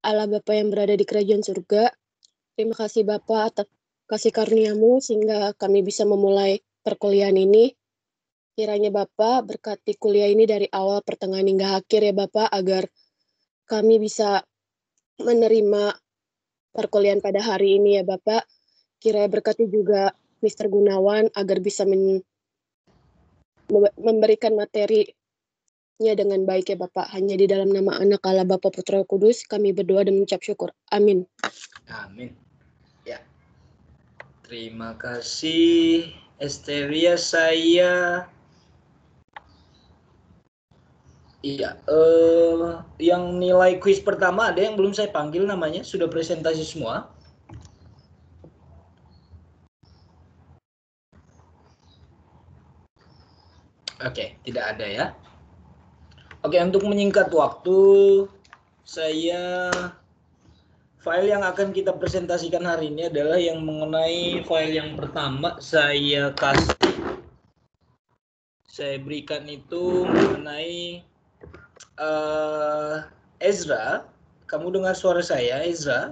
Allah Bapa yang berada di kerajaan surga. Terima kasih Bapa atas kasih karunia-Mu sehingga kami bisa memulai perkuliahan ini. Kiranya Bapa berkati kuliah ini dari awal, pertengahan hingga akhir ya Bapa, agar kami bisa menerima perkuliahan pada hari ini ya Bapak. Kiranya berkati juga Mr. Gunawan agar bisa memberikan materinya dengan baik ya Bapak. Hanya di dalam nama anak Allah Bapa Putra Kudus kami berdoa dan mengucap syukur. Amin. Amin. Ya. Terima kasih Esteria. Iya, yang nilai kuis pertama ada yang belum saya panggil namanya, sudah presentasi semua. Oke, tidak ada ya. Oke, untuk menyingkat waktu, file yang akan kita presentasikan hari ini adalah yang mengenai file yang pertama saya berikan itu mengenai Ezra. Kamu dengar suara saya, Ezra?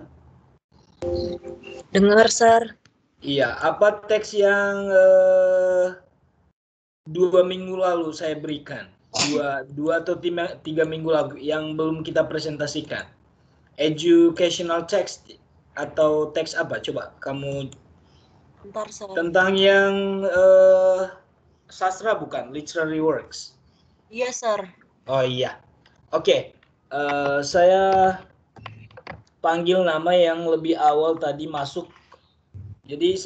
Dengar, Sir. Iya, apa teks yang 2 minggu lalu saya berikan? Dua atau 3 minggu lalu yang belum kita presentasikan. Educational text atau teks apa? Coba kamu. Bentar, Sir. Tentang yang sastra bukan? Literary works. Iya, Sir. Oh iya. Oke. Saya panggil nama yang lebih awal tadi masuk. Jadi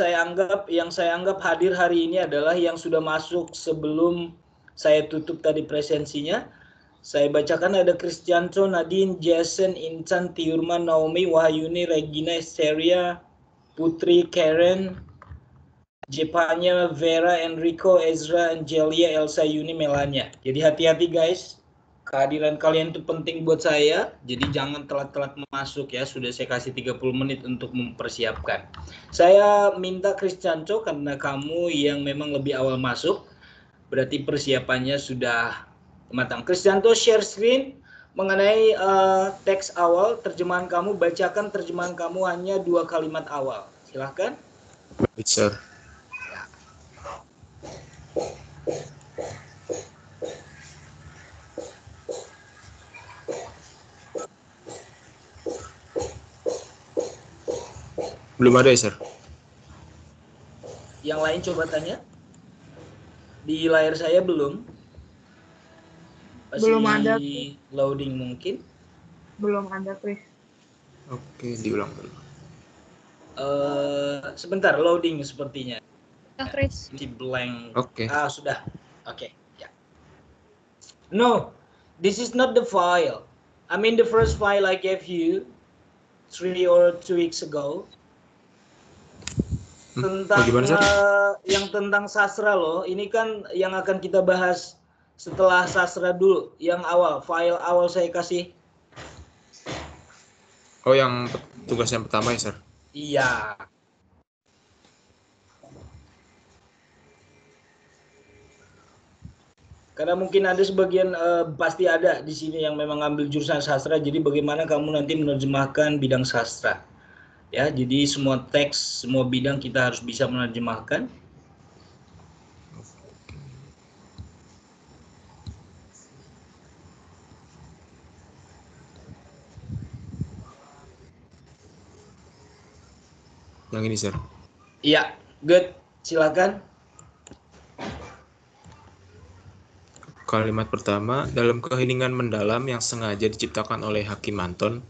yang saya anggap hadir hari ini adalah yang sudah masuk sebelum saya tutup tadi presensinya. Saya bacakan ada Kristianto, Nadine, Jason, Intan, Tiurman, Naomi, Wahyuni, Regina, Esteria, Putri, Karen, Jepanya, Vera, Enrico, Ezra, Angelia, Elsa, Yuni, Melania. Jadi hati-hati guys. Kehadiran kalian itu penting buat saya, jadi jangan telat-telat masuk ya. Sudah saya kasih 30 menit untuk mempersiapkan. Saya minta Kristianto karena kamu yang memang lebih awal masuk, berarti persiapannya sudah matang. Kristianto share screen mengenai teks awal, terjemahan kamu, bacakan terjemahan kamu hanya 2 kalimat awal. Silahkan. Baik, Sir. Belum ada ya, Sir? Yang lain coba tanya. Di layar saya belum. Belum ada. Loading mungkin. Belum ada, Chris. Oke, diulang dulu. Sebentar, loading sepertinya. Chris. Di blank. Oke. Sudah. Oke, ya. No, this is not the file. I mean the first file I gave you 3 or 2 weeks ago. Tentang yang tentang sastra loh. Ini kan yang akan kita bahas setelah sastra dulu. Yang awal, file awal saya kasih. Oh, yang tugas yang pertama ya, Sir? Iya. Karena mungkin ada sebagian pasti ada di sini yang memang ambil jurusan sastra. Jadi bagaimana kamu nanti menerjemahkan bidang sastra? Ya, jadi semua teks, semua bidang kita harus bisa menerjemahkan. Yang ini, Sir? Iya, good. Silakan. Kalimat pertama, dalam keheningan mendalam yang sengaja diciptakan oleh Hakim Anton,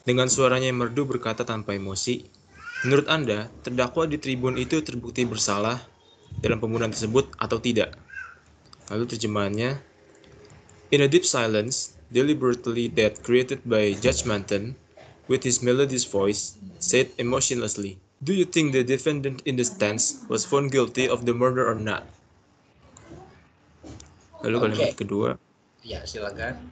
dengan suaranya yang merdu berkata tanpa emosi, menurut Anda, terdakwa di tribun itu terbukti bersalah dalam pembunuhan tersebut atau tidak? Lalu terjemahannya, in a deep silence, deliberately that created by Judge Manton, with his melodious voice, said emotionlessly, do you think the defendant in the stands was found guilty of the murder or not? Lalu kalimat kedua. Ya, silakan.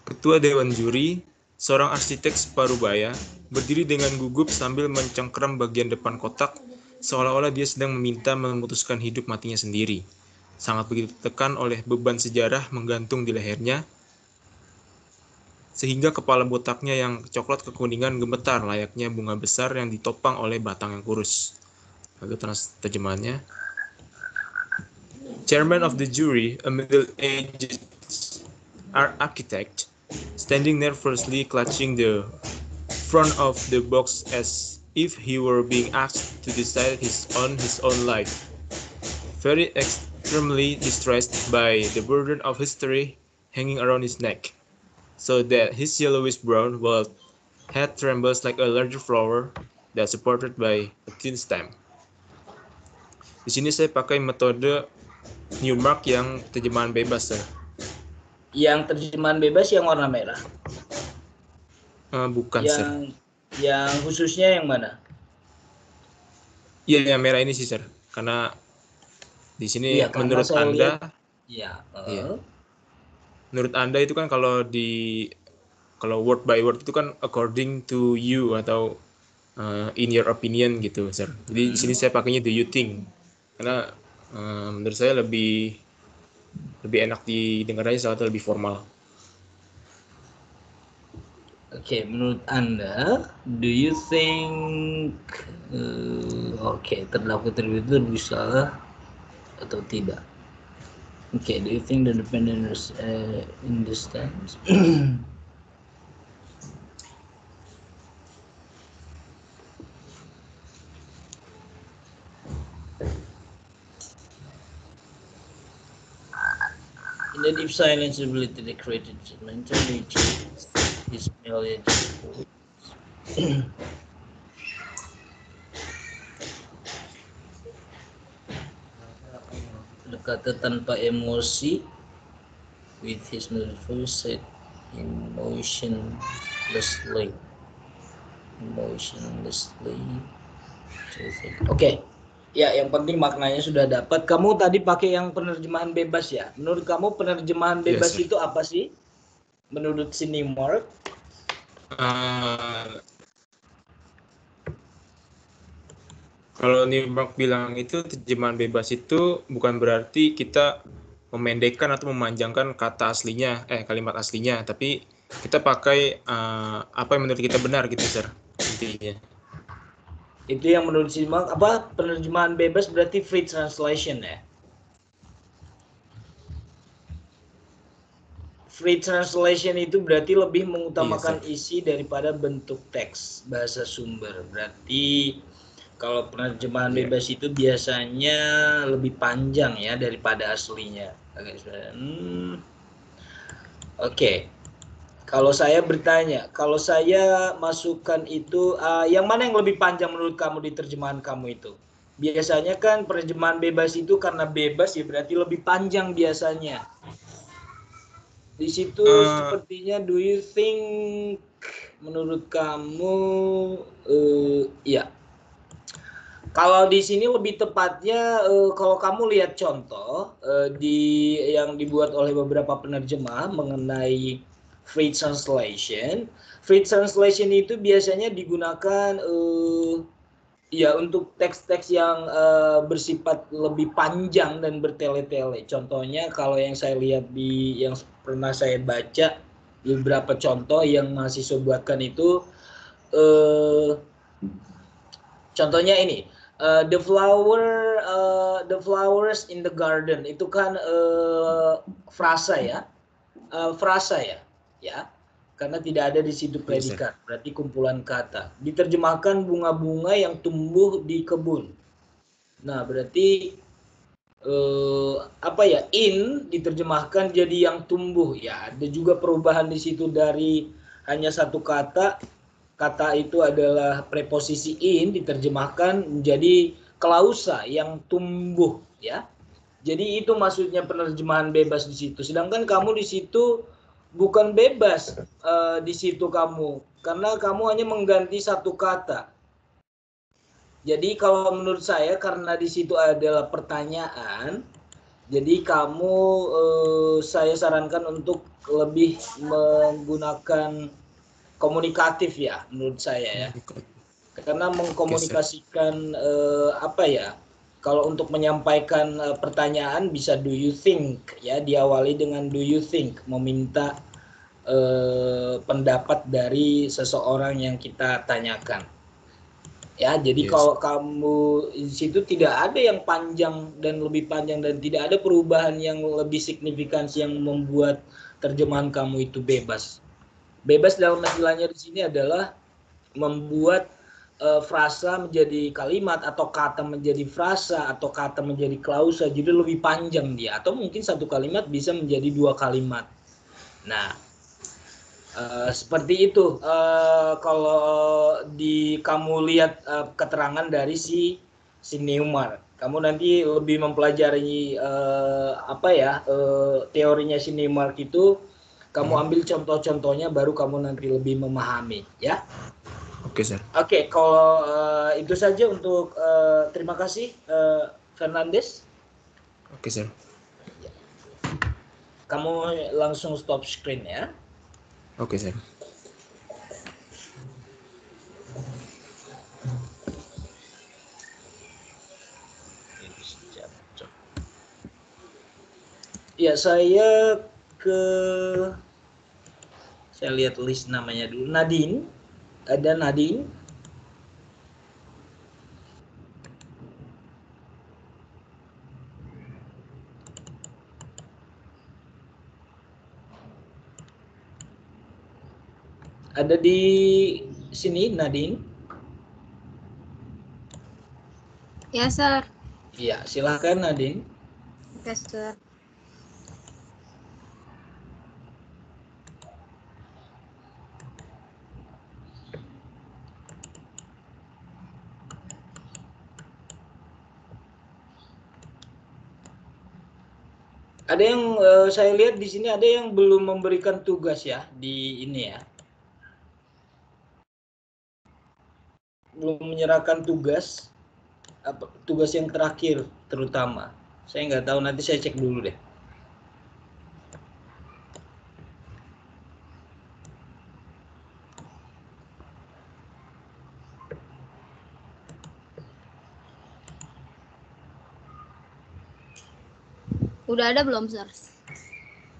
Ketua Dewan Juri, seorang arsitek separubaya, berdiri dengan gugup sambil mencengkeram bagian depan kotak, seolah-olah dia sedang meminta memutuskan hidup matinya sendiri. Sangat begitu tertekan oleh beban sejarah menggantung di lehernya. sehingga kepala botaknya yang coklat kekuningan gemetar layaknya bunga besar yang ditopang oleh batang yang kurus. Lalu terjemahannya. Chairman of the jury, a middle-aged architect, standing nervously clutching the front of the box as if he were being asked to decide his own life. Very extremely distressed by the burden of history hanging around his neck, so that his yellowish brown bald head trembles like a larger flower that's supported by a thin stem. Di sini saya pakai metode Newmark yang terjemahan bebas, sir. Yang terjemahan bebas yang warna merah. Bukan, sir. Yang khususnya yang mana? Iya, yang merah ini sih, sir. Karena di sini menurut Anda, menurut Anda itu kan kalau word by word itu kan according to you atau in your opinion gitu, sir. Jadi di sini saya pakainya do you think, karena menurut saya lebih enak didengarnya, soalnya lebih formal. Oke, menurut Anda, do you think terdakwa terlibat bersalah atau tidak? Oke, do you think the defendant understands? In the deep silence, ability to create mentally his million. Berkata tanpa emosi, with his nervous set emotionlessly. Oke. Ya, yang penting maknanya sudah dapat. Kamu tadi pakai yang penerjemahan bebas ya. Menurut kamu penerjemahan bebas itu apa sih? Menurut si Newmark? Kalau Newmark bilang itu terjemahan bebas itu bukan berarti kita memendekkan atau memanjangkan kata aslinya, kalimat aslinya, tapi kita pakai apa yang menurut kita benar gitu, sir, intinya. Itu yang menurut si Newmark apa? Penerjemahan bebas berarti free translation ya? Free translation itu berarti lebih mengutamakan isi daripada bentuk teks bahasa sumber. Berarti kalau penerjemahan bebas itu biasanya lebih panjang ya daripada aslinya. Oke. Kalau saya bertanya, kalau saya masukkan itu, yang mana yang lebih panjang menurut kamu di terjemahan kamu itu? Biasanya kan penerjemahan bebas itu karena bebas ya berarti lebih panjang biasanya. Di situ sepertinya do you think menurut kamu ya. Kalau di sini lebih tepatnya kalau kamu lihat contoh yang dibuat oleh beberapa penerjemah mengenai free translation. Free translation itu biasanya digunakan ya untuk teks-teks yang bersifat lebih panjang dan bertele-tele. Contohnya kalau yang saya lihat yang pernah saya baca beberapa contoh yang mahasiswa buatkan itu contohnya ini the flowers in the garden itu kan frasa ya. Ya, karena tidak ada di situ predikat, berarti kumpulan kata. Diterjemahkan bunga-bunga yang tumbuh di kebun. Nah, berarti in diterjemahkan jadi yang tumbuh ya. Ada juga perubahan di situ dari hanya satu kata itu adalah preposisi in diterjemahkan menjadi klausa yang tumbuh ya. Jadi itu maksudnya penerjemahan bebas di situ. Sedangkan kamu di situ bukan bebas di situ kamu, karena kamu hanya mengganti satu kata. Jadi kalau menurut saya karena di situ adalah pertanyaan, jadi kamu saya sarankan untuk lebih menggunakan komunikatif ya menurut saya ya. Karena mengkomunikasikan kalau untuk menyampaikan pertanyaan bisa do you think ya, diawali dengan do you think, meminta pendapat dari seseorang yang kita tanyakan. Ya, jadi Yes. kalau kamu di situ tidak ada yang panjang dan lebih panjang dan tidak ada perubahan yang lebih signifikan yang membuat terjemahan kamu itu bebas. Bebas dalam istilahnya di sini adalah membuat frasa menjadi kalimat atau kata menjadi frasa atau kata menjadi klausa, jadi lebih panjang dia, atau mungkin satu kalimat bisa menjadi 2 kalimat. Nah, seperti itu. Kalau kamu lihat keterangan dari si Neumar, kamu nanti lebih mempelajari teorinya si Neumar itu, kamu ambil contoh-contohnya, baru kamu nanti lebih memahami, ya. Oke, Sir. Oke, kalau itu saja untuk terima kasih Fernandes. Oke, Sir. Kamu langsung stop screen ya. Oke, Sir. Ya, saya lihat list namanya dulu. Nadine. Ada Nadine. Ada di sini Nadine? Ya, Sir. Iya, silakan Nadine. Oke, Sir. Ada yang saya lihat di sini ada yang belum memberikan tugas ya di ini ya. Belum menyerahkan tugas, tugas yang terakhir terutama. Saya nggak tahu, nanti saya cek dulu deh. Udah ada belum, Sir?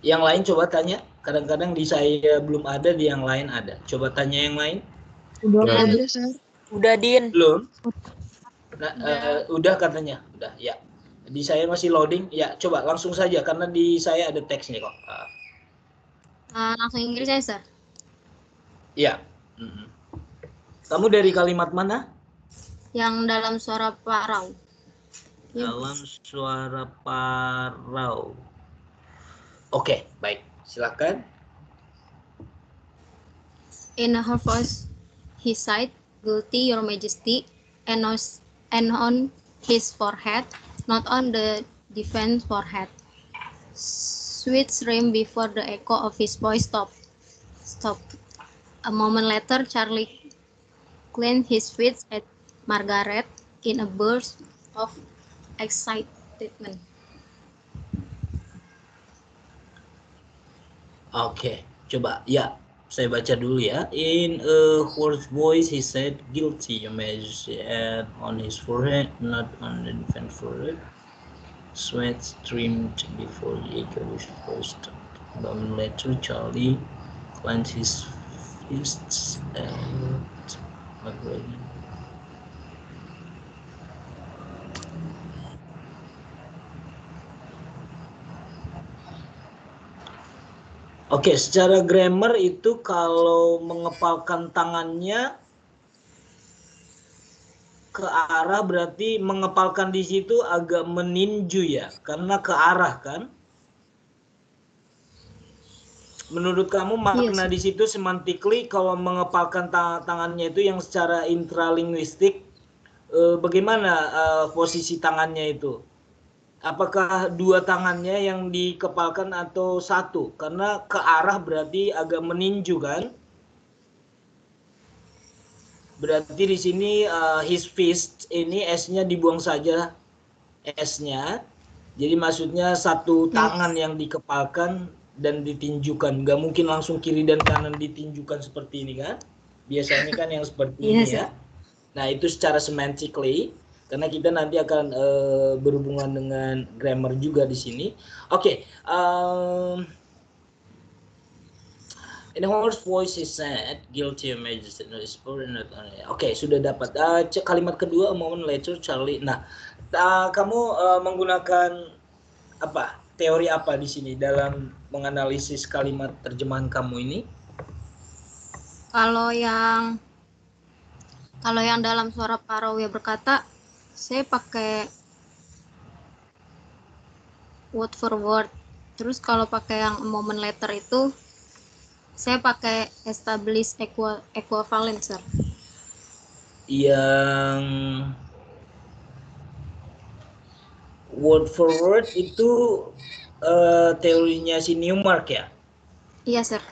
Yang lain coba tanya. Kadang-kadang di saya belum ada, di yang lain ada. Coba tanya yang lain. Udah ada, Sir. Udah, Din. Belum? Nah, udah katanya. Udah, ya. Di saya masih loading. Ya, coba langsung saja karena di saya ada teks nih kok. Langsung Inggris ya, Sir? Ya. Kamu dari kalimat mana? Yang dalam suara parau. Dalam suara parau. Oke, baik. Silakan. In her voice, he said, "Guilty, Your Majesty," and on his forehead, not on the defense forehead. Sweet scream before the echo of his voice stopped. A moment later, Charlie clenched his fist at Margaret in a burst of excitement. Oke, coba. Ya, saya baca dulu ya. In a hoarse voice, he said, "Guilty, Your Majesty," and on his forehead, not on the defense forehead. Sweat streamed before the echo of his voice stopped. A moment later, Charlie clenched his fists at Margaret. Oke, secara grammar itu kalau mengepalkan tangannya ke arah berarti mengepalkan di situ agak meninju ya, karena ke arah kan. Menurut kamu makna Yes. di situ semantically kalau mengepalkan tangannya itu yang secara intralinguistik bagaimana posisi tangannya itu? Apakah dua tangannya yang dikepalkan atau satu? Karena ke arah berarti agak meninju kan? Berarti di sini his fist ini S-nya dibuang saja S-nya. Jadi maksudnya satu tangan yang dikepalkan dan ditinjukan. Nggak mungkin langsung kiri dan kanan ditinjukan seperti ini kan? Biasanya kan yang seperti ini ya. Nah itu secara semantically. Karena kita nanti akan berhubungan dengan grammar juga di sini. Oke. In a hoarse voice he said, guilty of majesty. Oke, sudah dapat. Kalimat kedua, a moment later, Charlie. Nah, kamu menggunakan apa? Teori apa di sini dalam menganalisis kalimat terjemahan kamu ini? Kalau yang dalam suara Parawi berkata, saya pakai word for word. Terus kalau pakai yang a moment later itu, saya pakai establish equivalent, sir. Yang word for word itu teorinya si Newmark ya? Iya, sir.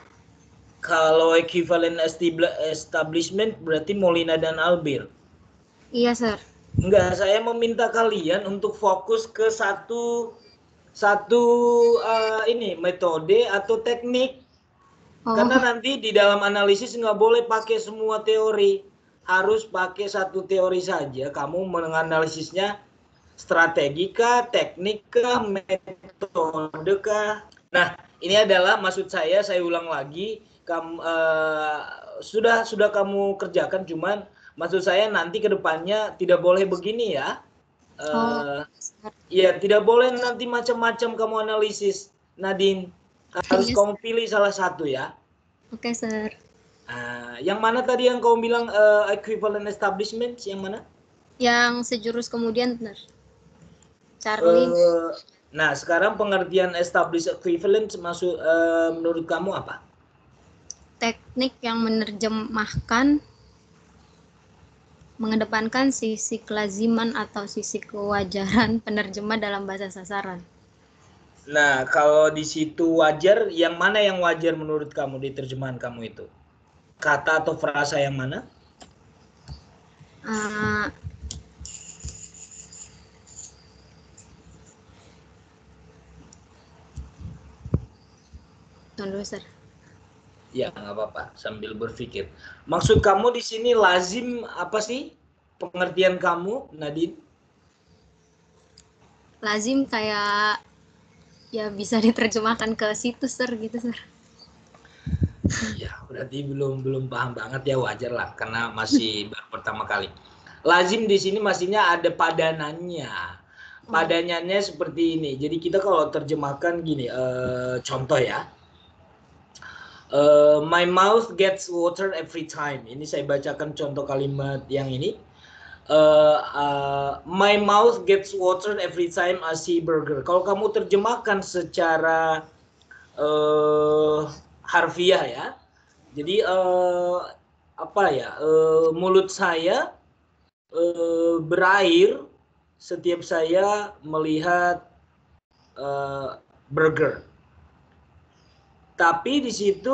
Kalau equivalent establishment berarti Molina dan Albir. Iya, sir. Enggak, saya meminta kalian untuk fokus ke satu ini metode atau teknik. Karena nanti di dalam analisis nggak boleh pakai semua teori. Harus pakai satu teori saja. Kamu menganalisisnya strategi kah, teknik kah, metode kah. Nah, ini adalah maksud saya ulang lagi. Sudah kamu kerjakan, cuman maksud saya nanti ke depannya tidak boleh begini ya. Ya, tidak boleh nanti macam-macam kamu analisis, Nadine. Harus kamu pilih salah satu ya. Oke, sir. Yang mana tadi yang kamu bilang equivalent establishment? Yang mana? Yang sejurus kemudian, benar. Charlie. Nah, sekarang pengertian established equivalent maksud menurut kamu apa? Teknik yang menerjemahkan, mengedepankan sisi kelaziman atau sisi kewajaran penerjemah dalam bahasa sasaran. Nah, kalau di situ wajar, yang mana yang wajar menurut kamu di terjemahan kamu itu? Kata atau frasa yang mana? Tunggu, sir. Ya, nggak apa-apa, sambil berpikir. Maksud kamu di sini lazim apa sih? Pengertian kamu, Nadine? Lazim kayak ya bisa diterjemahkan ke situs, sir, gitu, sir. Iya, berarti belum paham banget ya, wajar lah karena masih baru pertama kali. Lazim di sini maksudnya ada padanannya. Padanannya seperti ini. Jadi kita kalau terjemahkan gini, contoh ya. My mouth gets water every time. Ini saya bacakan contoh kalimat yang ini. My mouth gets water every time I see burger. Kalau kamu terjemahkan secara harfiah ya, jadi mulut saya berair setiap saya melihat burger. Tapi di situ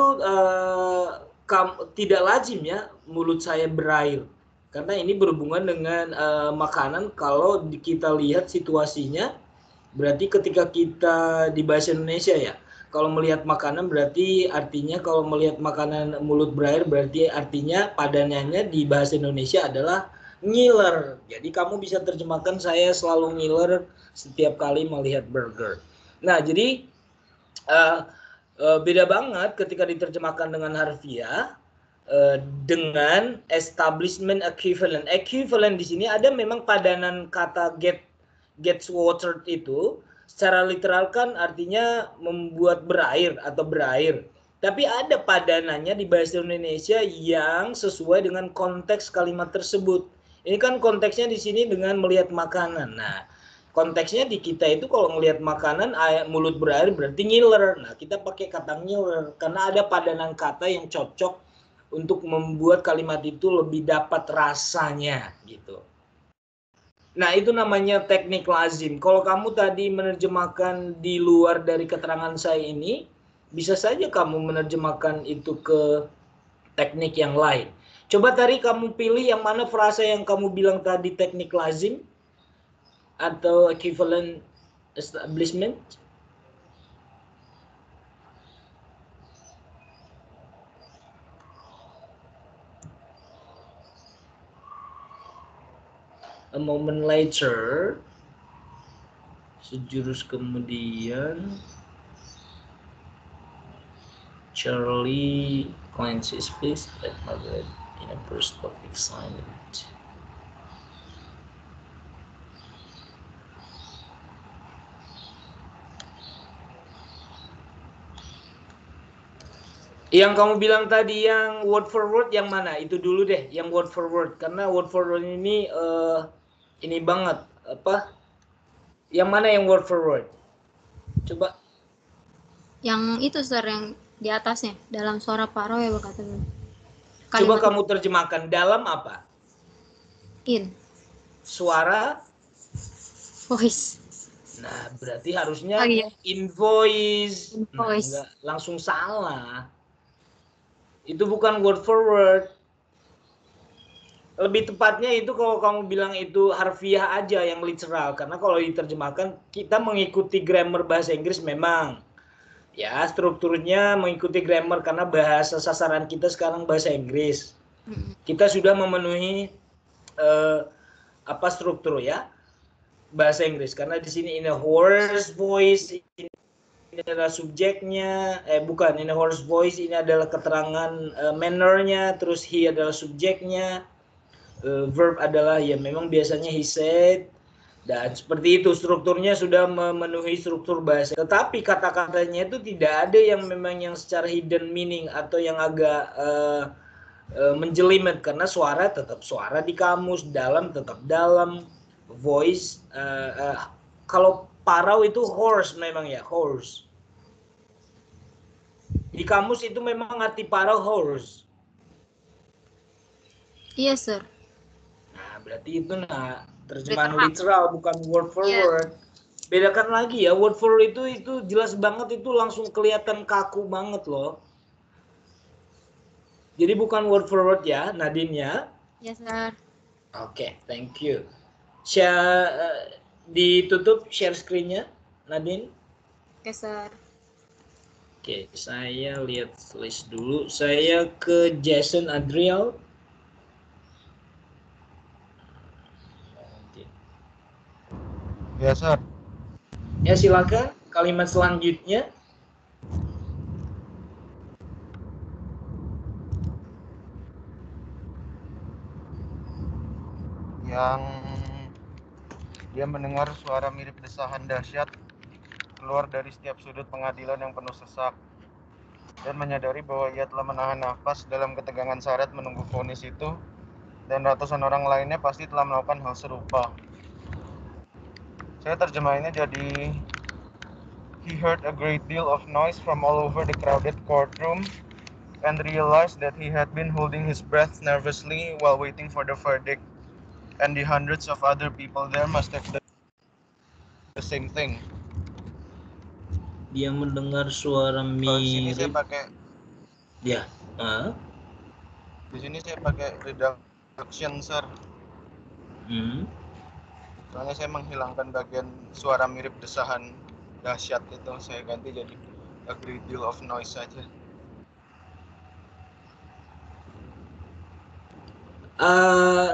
tidak lazim ya mulut saya berair, karena ini berhubungan dengan makanan. Kalau kita lihat situasinya, berarti ketika kita di bahasa Indonesia ya, kalau melihat makanan berarti artinya, kalau melihat makanan mulut berair berarti artinya padanannya di bahasa Indonesia adalah ngiler. Jadi kamu bisa terjemahkan saya selalu ngiler setiap kali melihat burger. Nah, jadi beda banget ketika diterjemahkan dengan harfiah dengan establishment equivalent. Equivalent di sini ada memang padanan kata gets watered itu. Secara literal kan artinya membuat berair atau berair. Tapi ada padanannya di bahasa Indonesia yang sesuai dengan konteks kalimat tersebut. Ini kan konteksnya di sini dengan melihat makanan. Nah, konteksnya di kita itu kalau melihat makanan mulut berair berarti ngiler. Nah, kita pakai kata ngiler karena ada padanan kata yang cocok untuk membuat kalimat itu lebih dapat rasanya gitu. Nah, itu namanya teknik lazim. Kalau kamu tadi menerjemahkan di luar dari keterangan saya ini, bisa saja kamu menerjemahkan itu ke teknik yang lain. Coba tadi kamu pilih yang mana frasa yang kamu bilang tadi teknik lazim atau equivalent establishment. A moment later, sejurus kemudian, Charlie clenched his fist and nodded in a burst of excitement. Yang kamu bilang tadi yang word for word yang mana? Itu dulu deh, yang word for word. Karena word for word ini banget apa? Yang mana yang word for word? Coba. Yang itu sir, yang di atasnya, dalam suara Pak Roy berkata. Coba kamu terjemahkan dalam apa? In. Suara. Voice. Nah, berarti harusnya iya. Invoice. Nah, enggak langsung salah. Itu bukan word for word. Lebih tepatnya itu kalau kamu bilang itu harfiah aja yang literal. Karena kalau diterjemahkan kita mengikuti grammar bahasa Inggris memang. Ya, strukturnya mengikuti grammar karena bahasa sasaran kita sekarang bahasa Inggris. Kita sudah memenuhi struktur ya bahasa Inggris karena di sini in a hoarse voice ini adalah subjeknya, bukan in a hoarse voice ini adalah keterangan manner-nya, terus he adalah subjeknya, verb adalah ya memang biasanya he said, dan seperti itu strukturnya sudah memenuhi struktur bahasa. Tetapi kata-katanya itu tidak ada yang memang yang secara hidden meaning atau yang agak menjelimet karena suara tetap suara di kamus, dalam tetap dalam, voice kalau parau itu horse memang ya, horse. Di kamus itu memang arti parau horse. Iya, sir. Nah, berarti itu terjemahan literal bukan word for word. Bedakan lagi ya, word for word itu jelas banget, itu langsung kelihatan kaku banget loh. Jadi bukan word for word ya, Nadine ya. Yes, sir. Oke, thank you. Ditutup share screen-nya, Nadine. Oke, sir. Oke, saya lihat list dulu. Saya ke Jason Adriel. Ya, sir. Ya, silakan. Kalimat selanjutnya. Yang dia mendengar suara mirip desahan dahsyat keluar dari setiap sudut pengadilan yang penuh sesak dan menyadari bahwa ia telah menahan nafas dalam ketegangan syarat menunggu vonis itu, dan ratusan orang lainnya pasti telah melakukan hal serupa. Saya terjemahinnya jadi he heard a great deal of noise from all over the crowded courtroom and realized that he had been holding his breath nervously while waiting for the verdict, and the hundreds of other people there must have done the same thing. Dia mendengar suara mirip. Di sini saya pakai. Ya. Di sini saya pakai reduction, sir. Soalnya saya menghilangkan bagian suara mirip desahan dahsyat itu, saya ganti jadi a great deal of noise saja.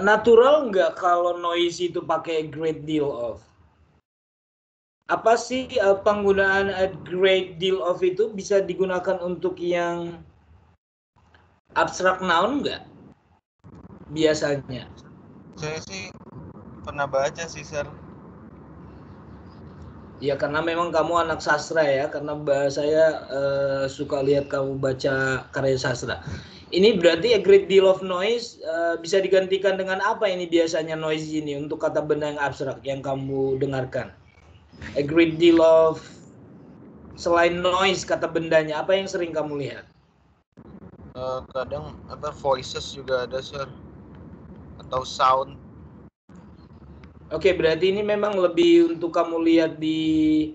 Natural nggak kalau noise itu pakai great deal of? Apa sih penggunaan a great deal of itu bisa digunakan untuk yang abstrak noun nggak? Biasanya. Saya sih pernah baca sih, sir. Ya karena memang kamu anak sastra ya, karena saya suka lihat kamu baca karya sastra. Ini berarti a great deal of noise bisa digantikan dengan apa ini biasanya noise ini untuk kata benda yang abstrak yang kamu dengarkan? A great deal of, selain noise kata bendanya, apa yang sering kamu lihat? Kadang voices juga ada, sir, atau sound. Oke, berarti ini memang lebih untuk kamu lihat di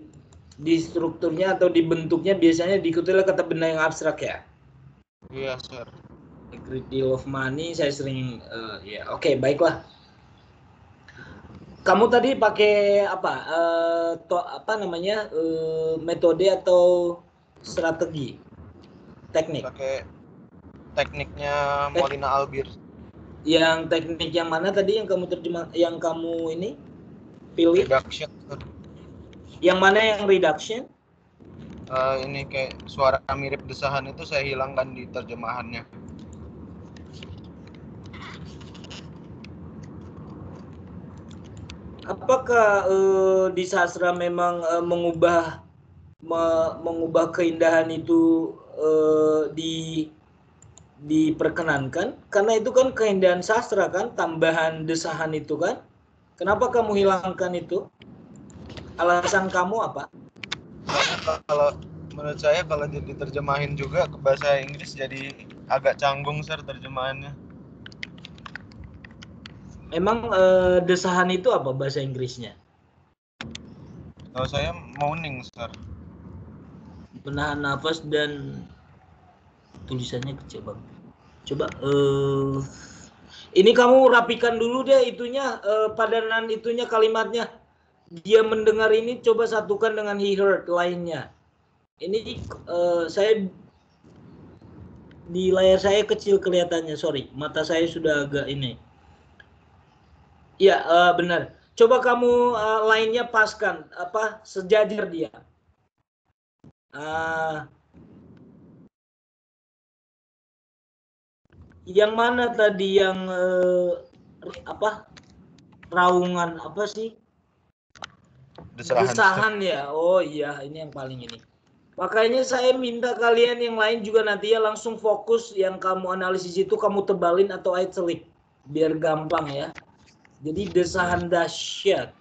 strukturnya atau di bentuknya biasanya diikuti oleh kata benda yang abstrak ya? Iya, sir. A great deal of money saya sering ya. Oke, baiklah. Kamu tadi pakai apa? Metode atau strategi? Teknik. Pakai tekniknya Molina Albir. Yang teknik yang mana tadi yang kamu yang kamu ini pilih? Reduction. Yang mana yang reduction? ini kayak suara mirip desahan itu saya hilangkan di terjemahannya. Apakah di sastra memang mengubah keindahan itu diperkenankan? Karena itu kan keindahan sastra kan, tambahan desahan itu kan. Kenapa kamu hilangkan itu? Alasan kamu apa? Kalau menurut saya kalau diterjemahin juga ke bahasa Inggris jadi agak canggung sir terjemahannya. Emang desahan itu apa bahasa Inggrisnya? Kalau saya moaning sir. Menahan nafas dan tulisannya kecil banget. Coba ini kamu rapikan dulu deh itunya, padanan itunya kalimatnya. Dia mendengar ini coba satukan dengan he heard lainnya. Ini saya di layar saya kecil kelihatannya, sorry, mata saya sudah agak ini. Ya benar. Coba kamu lainnya paskan apa sejajar dia. Yang mana tadi yang apa raungan apa sih? Desahan ya. Oh iya, ini yang paling ini. Makanya saya minta kalian yang lain juga nanti ya langsung fokus yang kamu analisis itu kamu tebalin atau italic biar gampang ya. Jadi desahan dahsyat.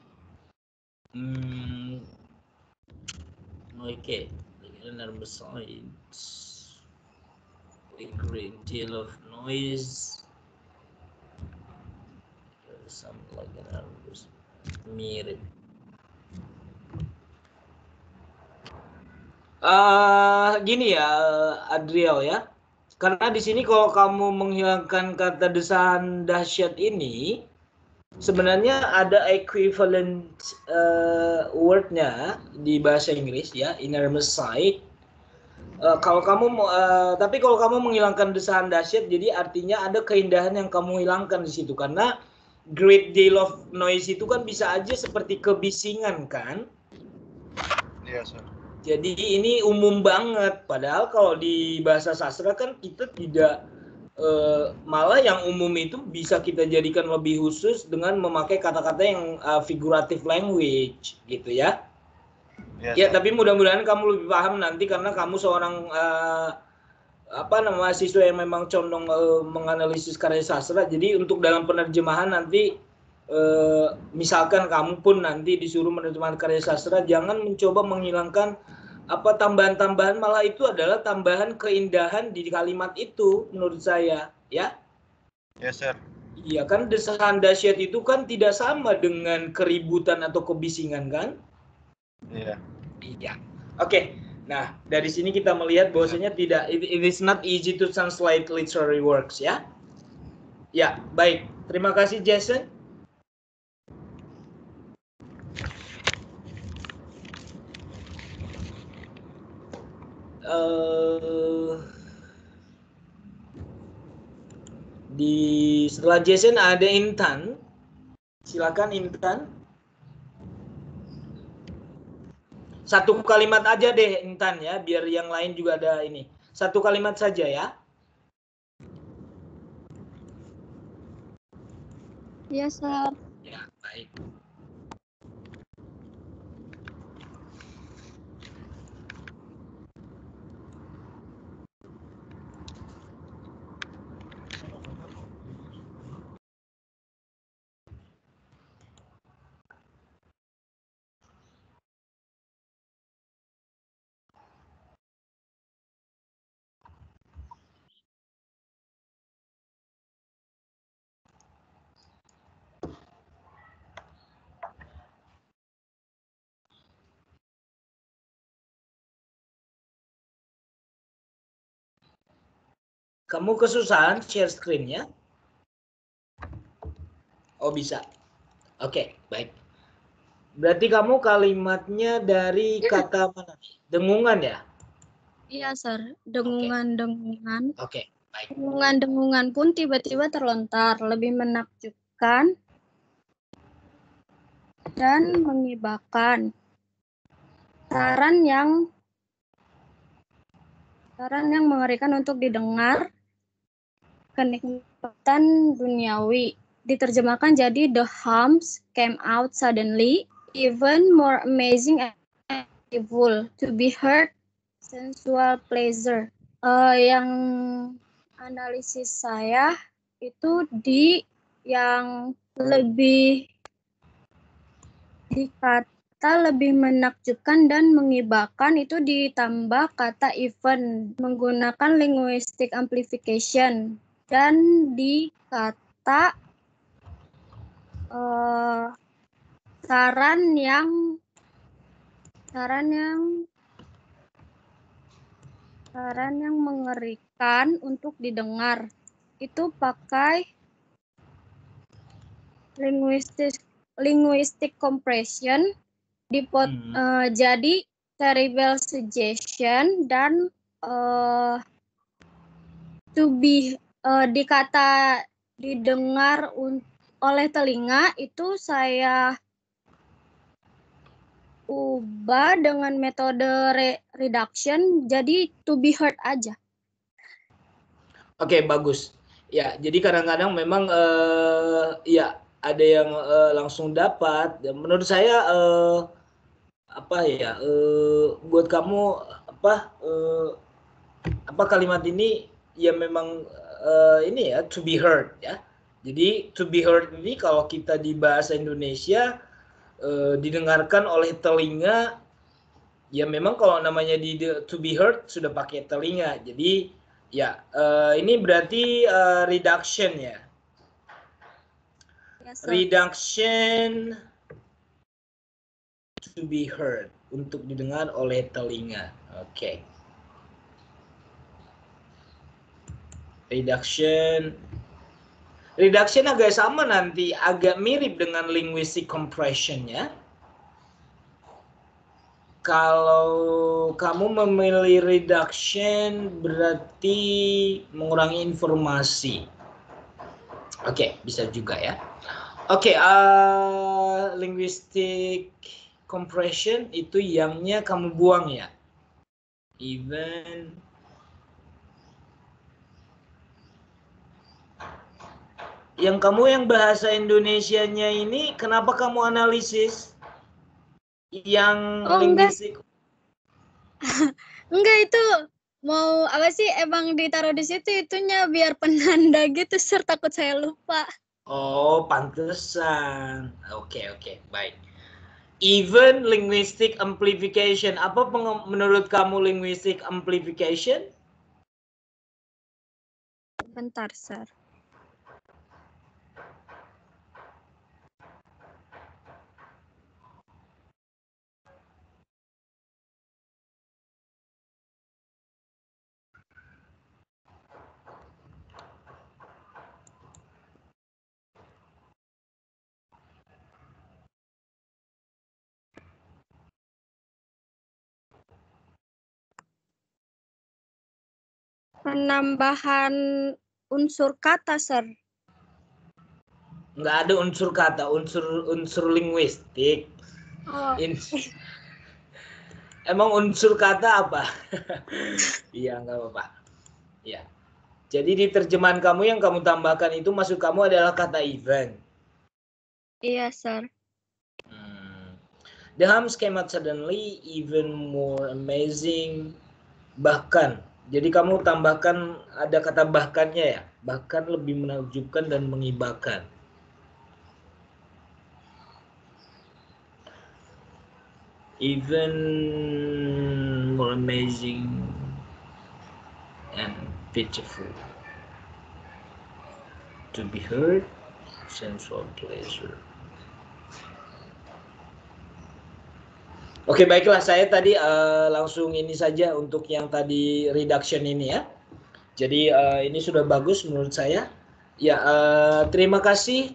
Oke. A great deal of noise. Some like mirip. Gini ya, Adriel ya. Karena di sini kalau kamu menghilangkan kata desahan dahsyat ini, sebenarnya ada equivalent wordnya di bahasa Inggris ya, enormous sight. Tapi kalau kamu menghilangkan desahan dahsyat, jadi artinya ada keindahan yang kamu hilangkan di situ. Karena great deal of noise itu kan bisa aja seperti kebisingan kan? Iya, sir. Jadi ini umum banget. Padahal kalau di bahasa sastra kan kita tidak malah yang umum itu bisa kita jadikan lebih khusus dengan memakai kata-kata yang figurative language gitu ya. Ya, tapi mudah-mudahan kamu lebih paham nanti karena kamu seorang mahasiswa yang memang condong menganalisis karya sastra. Jadi untuk dalam penerjemahan nanti misalkan kamu pun nanti disuruh menerjemahkan karya sastra, jangan mencoba menghilangkan apa tambahan-tambahan, malah itu adalah tambahan keindahan di kalimat itu menurut saya ya. Yes, sir. Iya kan, desahan dahsyat itu kan tidak sama dengan keributan atau kebisingan kan? Iya. Iya. Oke. Nah, dari sini kita melihat bahwasanya tidak, it is not easy to translate literary works ya. Ya, baik. Terima kasih Jason. Setelah Jason ada Intan. Silakan Intan. Satu kalimat aja deh Intan ya, biar yang lain juga ada ini. Satu kalimat saja ya. Iya, Sir. Ya, baik. Kamu kesusahan share screen-nya? Oh, bisa. Oke, baik. Berarti kamu kalimatnya dari kata mana? Dengungan ya? Iya, Sir. Dengungan-dengungan. Oke, baik. Dengungan-dengungan pun tiba-tiba terlontar, lebih menakjubkan dan mengibakan. Saran yang saran yang mengerikan untuk didengar, kenikmatan duniawi. Diterjemahkan jadi the harms came out suddenly, even more amazing and evil, to be heard, sensual pleasure. Yang analisis saya itu di yang lebih dikata lebih menakjubkan dan mengibakan itu ditambah kata even menggunakan linguistic amplification, dan di kata saran yang mengerikan untuk didengar itu pakai linguistic compression, jadi terrible suggestion, dan to be dikata didengar oleh telinga itu saya ubah dengan metode reduction, jadi to be heard aja. Oke, bagus. Ya, jadi kadang-kadang memang ya ada yang langsung dapat. Menurut saya buat kamu apa kalimat ini ya memang ini ya to be heard ya. Jadi to be heard ini kalau kita di bahasa Indonesia didengarkan oleh telinga, ya memang kalau namanya di to be heard sudah pakai telinga. Jadi ya ini berarti reduction ya. Yes, sir. Reduction to be heard, untuk didengar oleh telinga. Oke. Reduction agak sama nanti, agak mirip dengan linguistic compression ya. Kalau kamu memilih reduction berarti mengurangi informasi. Oke, bisa juga ya. Oke, linguistic compression itu yangnya kamu buang ya. Even yang bahasa Indonesianya ini kenapa kamu analisis yang linguistic? Enggak, itu mau apa sih, emang ditaruh di situ itunya biar penanda gitu, Sir, takut saya lupa. Oh, pantesan. Oke, baik. Even linguistic amplification. Apa menurut kamu linguistic amplification? Bentar, Sir. Penambahan unsur kata, Sir. Nggak ada unsur kata, unsur linguistik. Oh. Emang unsur kata apa? Iya, nggak apa-apa. Ya. Jadi di terjemahan kamu yang kamu tambahkan itu maksud kamu adalah kata even. Iya, Sir. The harms came out suddenly, even more amazing. Bahkan. Jadi kamu tambahkan ada kata bahkannya ya. Bahkan lebih menakjubkan dan mengibakan. Even more amazing and pitiful. To be heard, sensual pleasure. Oke, baiklah, saya tadi langsung ini saja untuk yang tadi reduction ini ya. Jadi ini sudah bagus menurut saya. Ya, terima kasih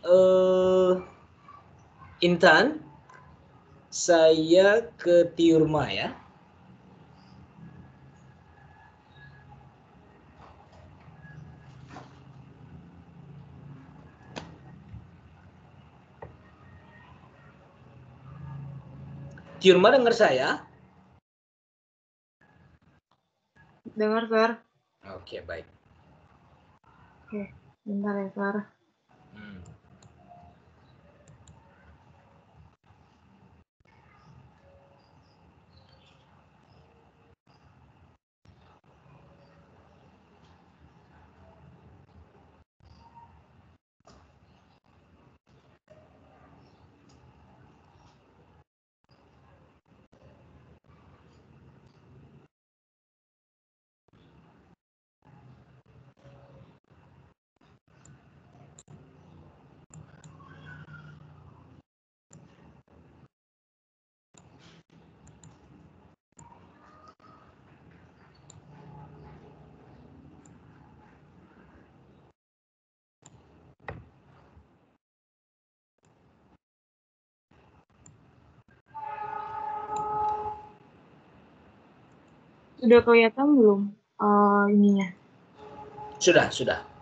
Intan. Saya ke Tiurma ya. Tiurma dengar saya? Dengar, Sir. Oke, baik. Oke, bentar ya, Sir. Hmm. Sudah kelihatan belum ininya? Sudah.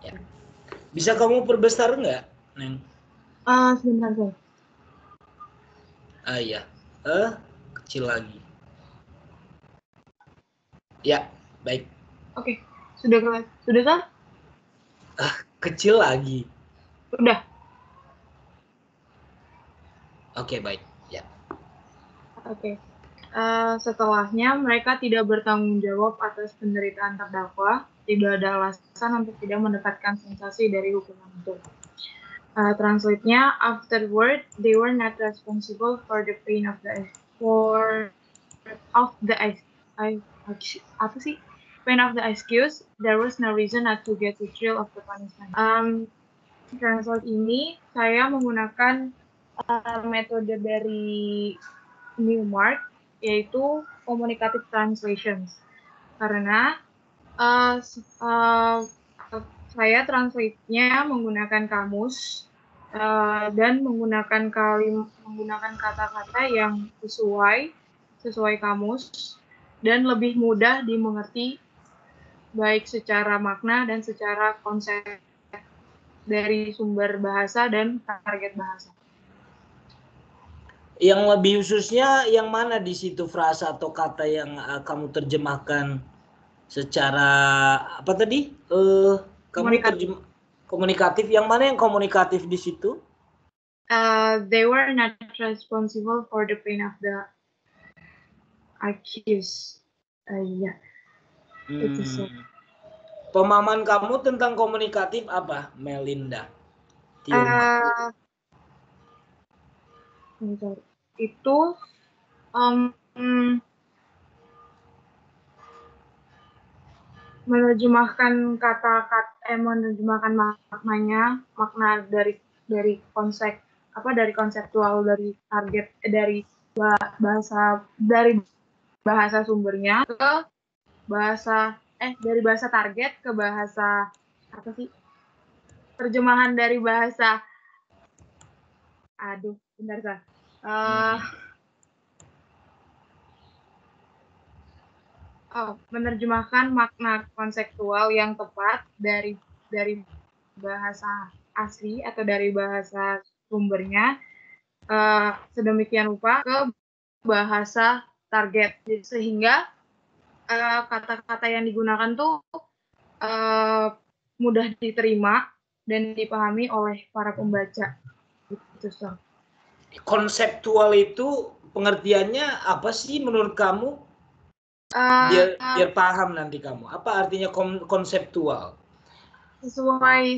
Ya. Bisa kamu perbesar nggak, Neng? Sebentar, Sir. Iya. Kecil lagi. Ya, baik. Oke, sudah kelihatan. Sudah, Sir? Kecil lagi. Sudah. Oke, baik. Ya. Oke. Setelahnya, mereka tidak bertanggung jawab atas penderitaan terdakwa. Tidak ada alasan untuk tidak mendapatkan sensasi dari hukuman itu. Translate-nya, afterward, they were not responsible for the pain of the pain of the accused. There was no reason not to get the thrill of the punishment. Translate ini saya menggunakan metode dari Newmark, yaitu communicative translations. Karena saya translate-nya menggunakan kamus dan menggunakan kata-kata yang sesuai kamus dan lebih mudah dimengerti baik secara makna dan secara konsep dari sumber bahasa dan target bahasa. Yang lebih khususnya yang mana di situ frasa atau kata yang kamu terjemahkan secara apa tadi? Kamu terjemah komunikatif. Yang mana yang komunikatif di situ? They were not responsible for the pain of the accused. Itu so. Pemahaman kamu tentang komunikatif apa, Melinda? Itu menerjemahkan menerjemahkan maknanya, makna dari konsep dari konseptual, dari target, dari bahasa sumbernya ke bahasa dari bahasa target ke bahasa apa sih? Terjemahan dari bahasa bentar, Sir. Menerjemahkan makna konseptual yang tepat dari bahasa asli atau dari bahasa sumbernya sedemikian rupa ke bahasa target, sehingga kata-kata yang digunakan tuh mudah diterima dan dipahami oleh para pembaca. Gitu, so. Konseptual itu pengertiannya apa sih menurut kamu? Biar paham nanti kamu. Apa artinya konseptual? Sesuai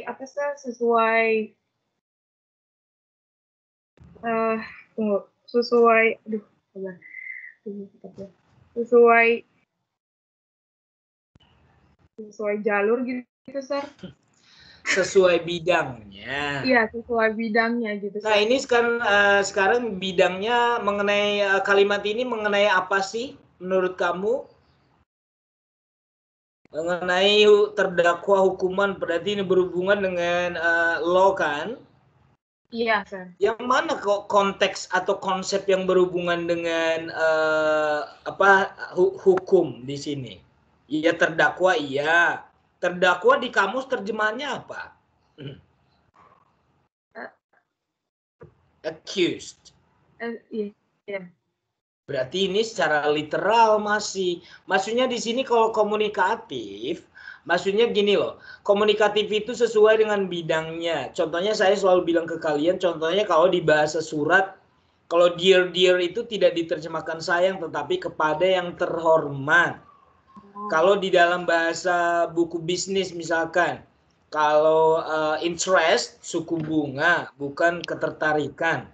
apa sih? Sesuai jalur gitu, Sir. Sesuai bidangnya. Iya, sesuai bidangnya gitu. Nah, ini sekarang bidangnya mengenai kalimat ini mengenai apa sih menurut kamu? Mengenai terdakwa hukuman, berarti ini berhubungan dengan law kan? Iya, Sir. Yang mana kok konteks atau konsep yang berhubungan dengan hukum di sini? Iya, terdakwa iya. Terdakwa di kamus terjemahannya apa? Accused. Iya. Berarti ini secara literal masih. Maksudnya di sini kalau komunikatif, maksudnya gini loh. Komunikatif itu sesuai dengan bidangnya. Contohnya saya selalu bilang ke kalian, contohnya kalau di bahasa surat, kalau dear itu tidak diterjemahkan sayang, tetapi kepada yang terhormat. Kalau di dalam bahasa buku bisnis misalkan, kalau interest, suku bunga, bukan ketertarikan.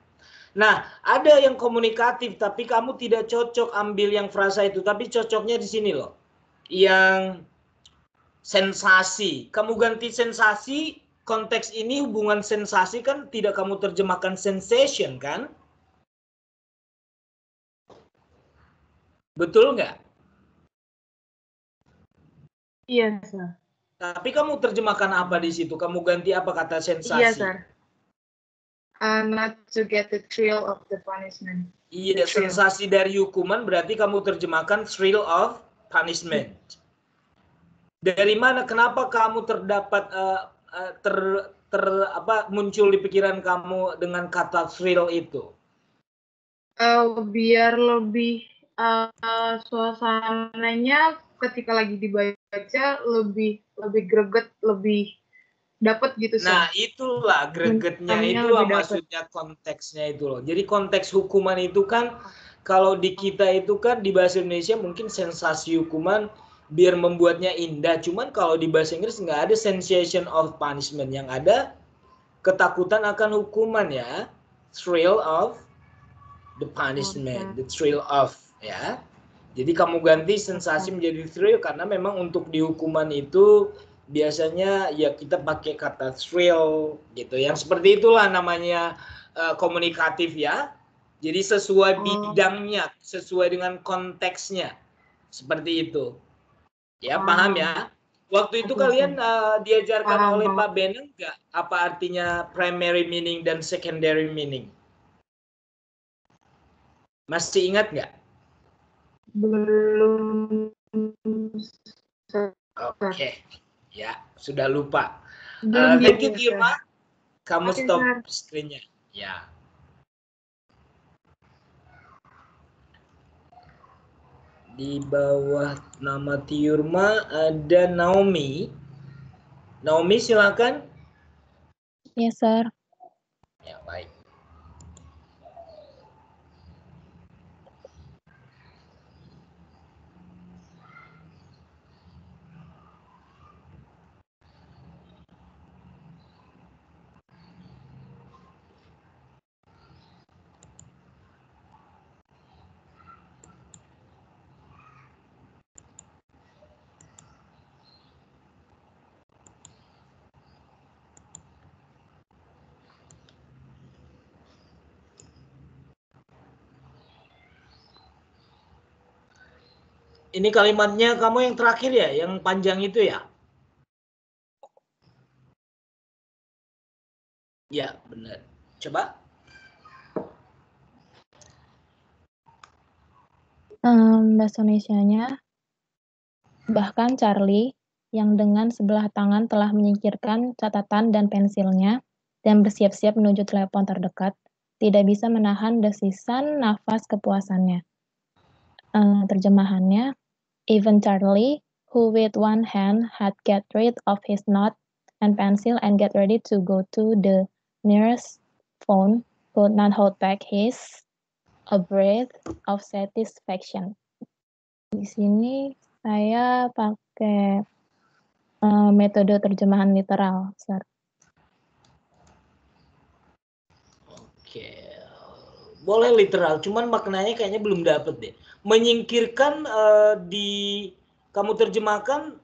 Nah, ada yang komunikatif, tapi kamu tidak cocok ambil yang frasa itu. Tapi cocoknya di sini loh. Yang sensasi. Kamu ganti sensasi, konteks ini hubungan sensasi kan tidak kamu terjemahkan sensation kan? Betul nggak? Iya, Sir. Tapi kamu terjemahkan apa di situ? Kamu ganti apa kata sensasi? Iya, Sir. Not to get the thrill of the punishment. Iya, sensasi dari hukuman berarti kamu terjemahkan thrill of punishment. Dari mana? Kenapa kamu terdapat muncul di pikiran kamu dengan kata thrill itu? Biar lebih suasananya ketika lagi dibaca lebih greget, lebih dapat gitu sih. Nah, itulah gregetnya, itulah maksudnya konteksnya itu loh. Jadi konteks hukuman itu kan kalau di kita itu kan di bahasa Indonesia mungkin sensasi hukuman biar membuatnya indah. Cuman kalau di bahasa Inggris nggak ada sensation of punishment, yang ada ketakutan akan hukuman ya. Thrill of the punishment, the thrill of ya. Jadi kamu ganti sensasi menjadi thrill karena memang untuk di hukuman itu biasanya ya kita pakai kata thrill gitu. Yang seperti itulah namanya komunikatif ya. Jadi sesuai bidangnya, sesuai dengan konteksnya. Seperti itu. Ya, paham ya? Waktu itu kalian diajarkan oleh Pak Beneng nggak apa artinya primary meaning dan secondary meaning? Masih ingat nggak? Belum. Oke. Ya, sudah lupa. Belum Thank you, Irma. Kamu stop screen-nya. Ya. Di bawah nama Tiurma ada Naomi. Naomi, silakan. Yes, sir. Ya, baik. Ini kalimatnya kamu yang terakhir ya, yang panjang itu ya? Ya, benar. Coba. Bahasa Indonesianya, bahkan Charlie yang dengan sebelah tangan telah menyingkirkan catatan dan pensilnya dan bersiap-siap menuju telepon terdekat, tidak bisa menahan desisan nafas kepuasannya. Terjemahannya, even Charlie, who with one hand had get rid of his note and pencil and get ready to go to the nearest phone, could not hold back a breath of satisfaction. Di sini saya pakai metode terjemahan literal, sir. Oke. Boleh literal, cuman maknanya kayaknya belum dapet deh. Menyingkirkan kamu terjemahkan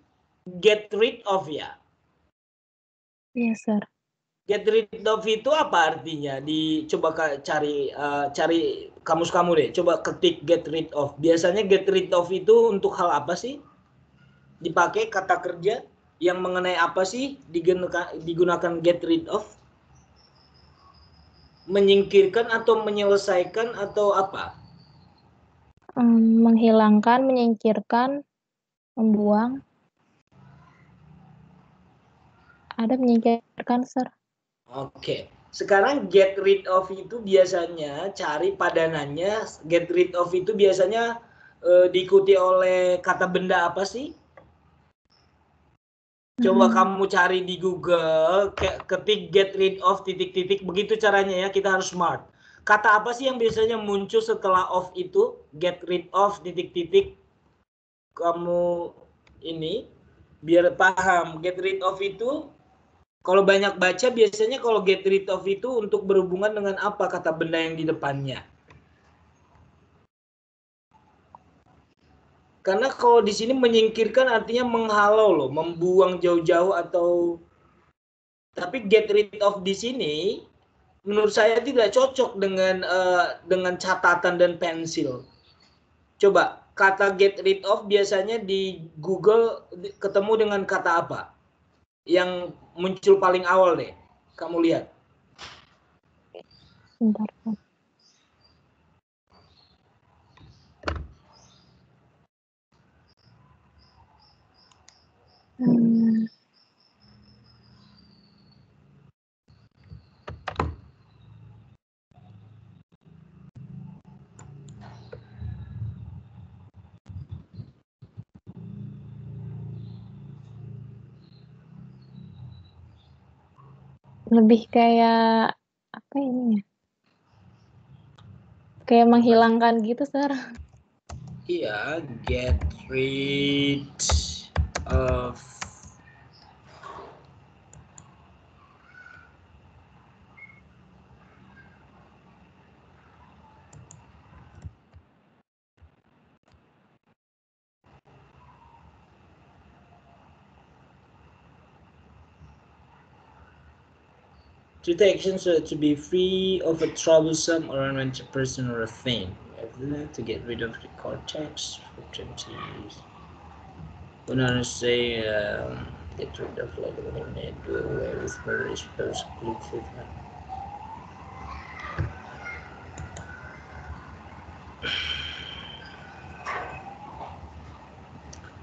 get rid of ya? Iya, sir. Get rid of itu apa artinya? Coba cari kamus kamu deh. Coba ketik get rid of. Biasanya get rid of itu untuk hal apa sih? Dipakai kata kerja yang mengenai apa sih digunakan get rid of? Menyingkirkan atau menyelesaikan atau apa? Menghilangkan, menyingkirkan, membuang. Ada menyingkirkan, sir. Oke. Sekarang get rid of itu biasanya cari padanannya, get rid of itu biasanya diikuti oleh kata benda apa sih? Coba kamu cari di Google, ketik get rid of titik-titik, begitu caranya ya, kita harus smart. Kata apa sih yang biasanya muncul setelah of itu? Get rid of titik-titik. Kamu ini biar paham, get rid of itu kalau banyak baca biasanya kalau get rid of itu untuk berhubungan dengan apa kata benda yang di depannya. Karena kalau di sini menyingkirkan artinya menghalau loh, membuang jauh-jauh atau tapi get rid of di sini menurut saya tidak cocok dengan catatan dan pensil. Coba kata get rid of biasanya di Google ketemu dengan kata apa? Yang muncul paling awal deh. Kamu lihat. Bentar. Lebih kayak apa ini ya? Kayak menghilangkan gitu, Sir. Iya, get rid of to take actions to be free of a troublesome or unwanted person or a thing. To get rid of record text, when I say get rid of like do away with various posts, click treatment.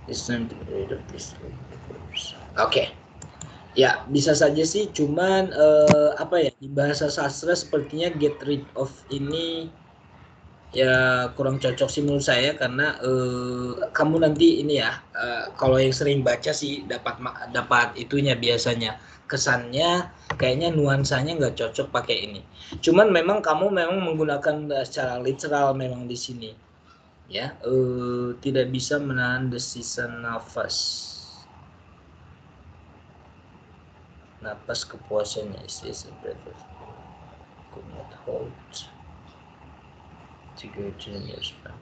It's time to get rid of this. Oke. Ya, bisa saja sih, cuman apa ya, di bahasa sastra sepertinya get rid of ini ya kurang cocok sih menurut saya karena kamu nanti ini ya kalau yang sering baca sih dapat itunya biasanya kesannya kayaknya nuansanya nggak cocok pakai ini. Cuman memang kamu memang menggunakan secara literal memang di sini ya tidak bisa menahan desisan nafas. Napas kepuasannya is a breath of could not hold to go to the nearest bank.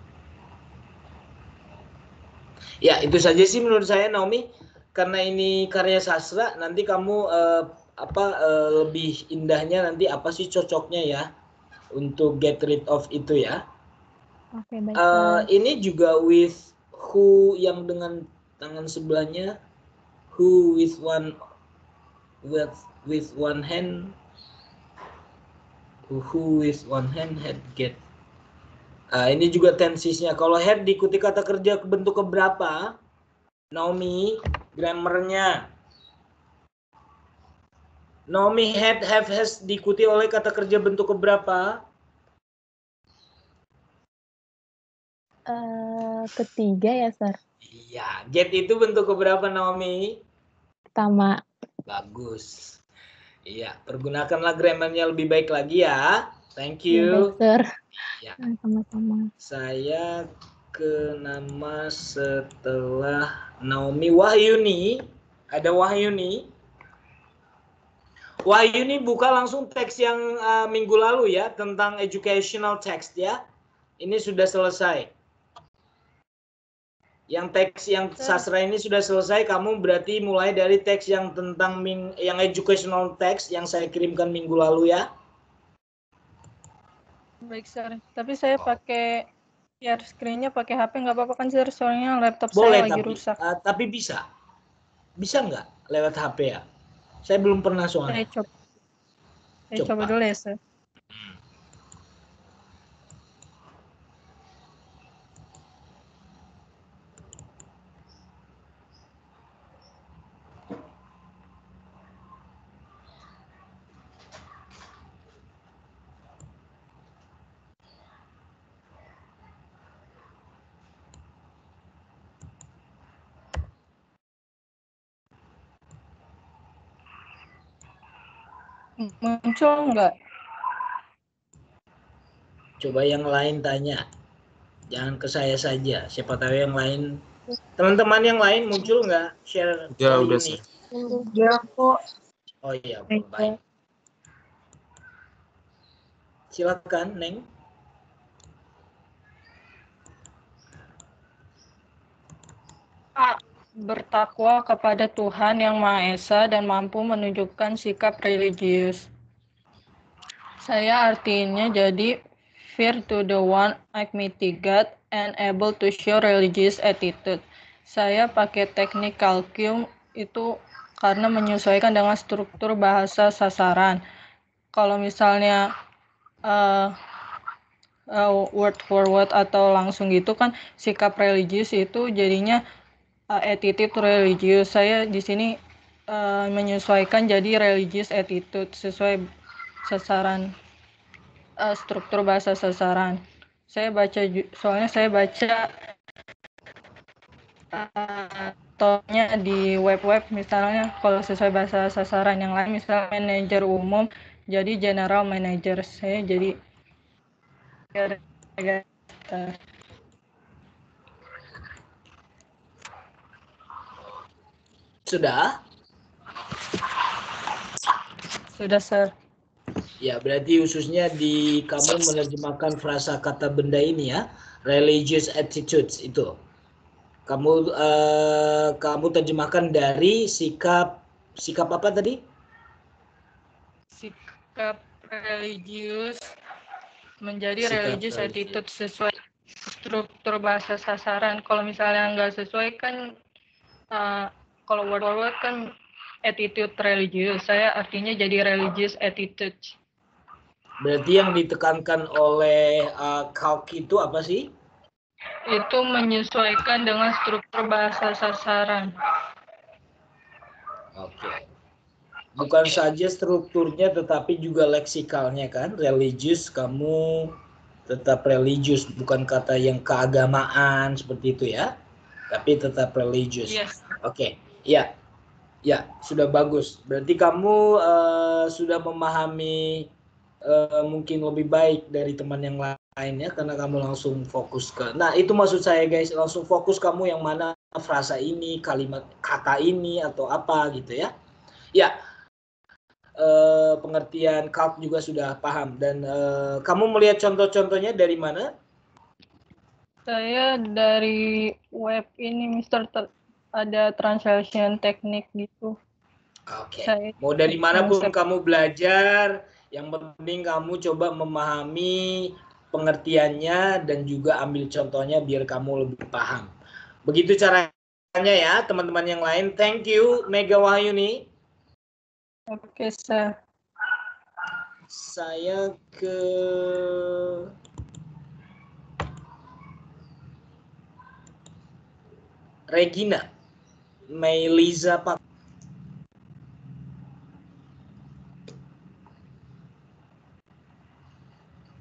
Ya itu saja sih menurut saya Naomi, karena ini karya sastra nanti kamu lebih indahnya nanti apa sih cocoknya ya untuk get rid of itu ya. Oke, baik. Ini juga with who yang dengan tangan sebelahnya, who with one hand, who with one hand had get. Ini juga tensisnya. Kalau had diikuti kata kerja bentuk keberapa, Naomi, grammarnya. Naomi had, have, has diikuti oleh kata kerja bentuk keberapa? Ketiga ya, Sir. Iya, get itu bentuk keberapa Naomi? Pertama. Bagus. Iya, pergunakanlah grammarnya lebih baik lagi ya. Thank you. Baik, Sir. Ya. Sama-sama. Saya ke nama setelah Naomi Wahyuni. Ada Wahyuni. Wahyuni buka langsung teks yang minggu lalu ya tentang educational text ya. Ini sudah selesai. Yang teks yang sastra ini sudah selesai, kamu berarti mulai dari teks yang tentang yang educational text yang saya kirimkan minggu lalu ya. Baik, Sir. Tapi saya pakai share screen-nya pakai HP nggak apa-apa kan, Sir? Soalnya laptop Boleh, saya lagi rusak. tapi bisa. Bisa nggak lewat HP ya? Saya belum pernah soalnya. Saya coba dulu ya, Sir. Muncul nggak? Coba yang lain tanya. Jangan ke saya saja. Siapa tahu yang lain. Teman-teman yang lain muncul nggak? Share Ya, kali udah, ini. Sir. Ya kok. Oh iya, baik. Silakan, Neng. Bertakwa kepada Tuhan Yang Maha Esa dan mampu menunjukkan sikap religius. Saya artinya jadi fear to the one Almighty God and able to show religious attitude. Saya pakai teknik kalkulum itu karena menyesuaikan dengan struktur bahasa sasaran. Kalau misalnya word for word atau langsung gitu kan sikap religius itu jadinya attitude religius. Saya di sini menyesuaikan jadi religious attitude sesuai sasaran struktur bahasa sasaran. Soalnya saya baca contohnya di web-web misalnya kalau sesuai bahasa sasaran yang lain misalnya manajer umum jadi general manager, saya jadi Sudah? Sudah, Sir. Ya, berarti khususnya di kamu menerjemahkan frasa kata benda ini ya, religious attitudes itu. Kamu terjemahkan dari sikap apa tadi? Sikap religius menjadi Sikap religious attitude sesuai struktur bahasa sasaran. Kalau misalnya nggak sesuai kan kalau word kan attitude religius. Saya artinya jadi religious attitude. Berarti yang ditekankan oleh Kalk itu apa sih? Itu menyesuaikan dengan struktur bahasa sasaran. Oke. Bukan saja strukturnya tetapi juga leksikalnya kan. Religius, kamu tetap religius, bukan kata yang keagamaan seperti itu ya. Tapi tetap religius. Yes. Oke. Ya. Ya, sudah bagus. Berarti kamu sudah memahami mungkin lebih baik dari teman yang lainnya karena kamu langsung fokus ke. Nah, itu maksud saya guys, langsung fokus kamu yang mana frasa ini, kalimat kata ini atau apa gitu ya. Ya. Pengertian Kalk juga sudah paham dan kamu melihat contoh-contohnya dari mana? Saya dari web ini Mister ada translation teknik gitu. Oke. Mau dari manapun kamu belajar, yang penting kamu coba memahami pengertiannya dan juga ambil contohnya biar kamu lebih paham. Begitu caranya ya, teman-teman yang lain. Thank you, Mega Wahyuni. Oke, Sir. Saya ke Regina. Meiliza Pak.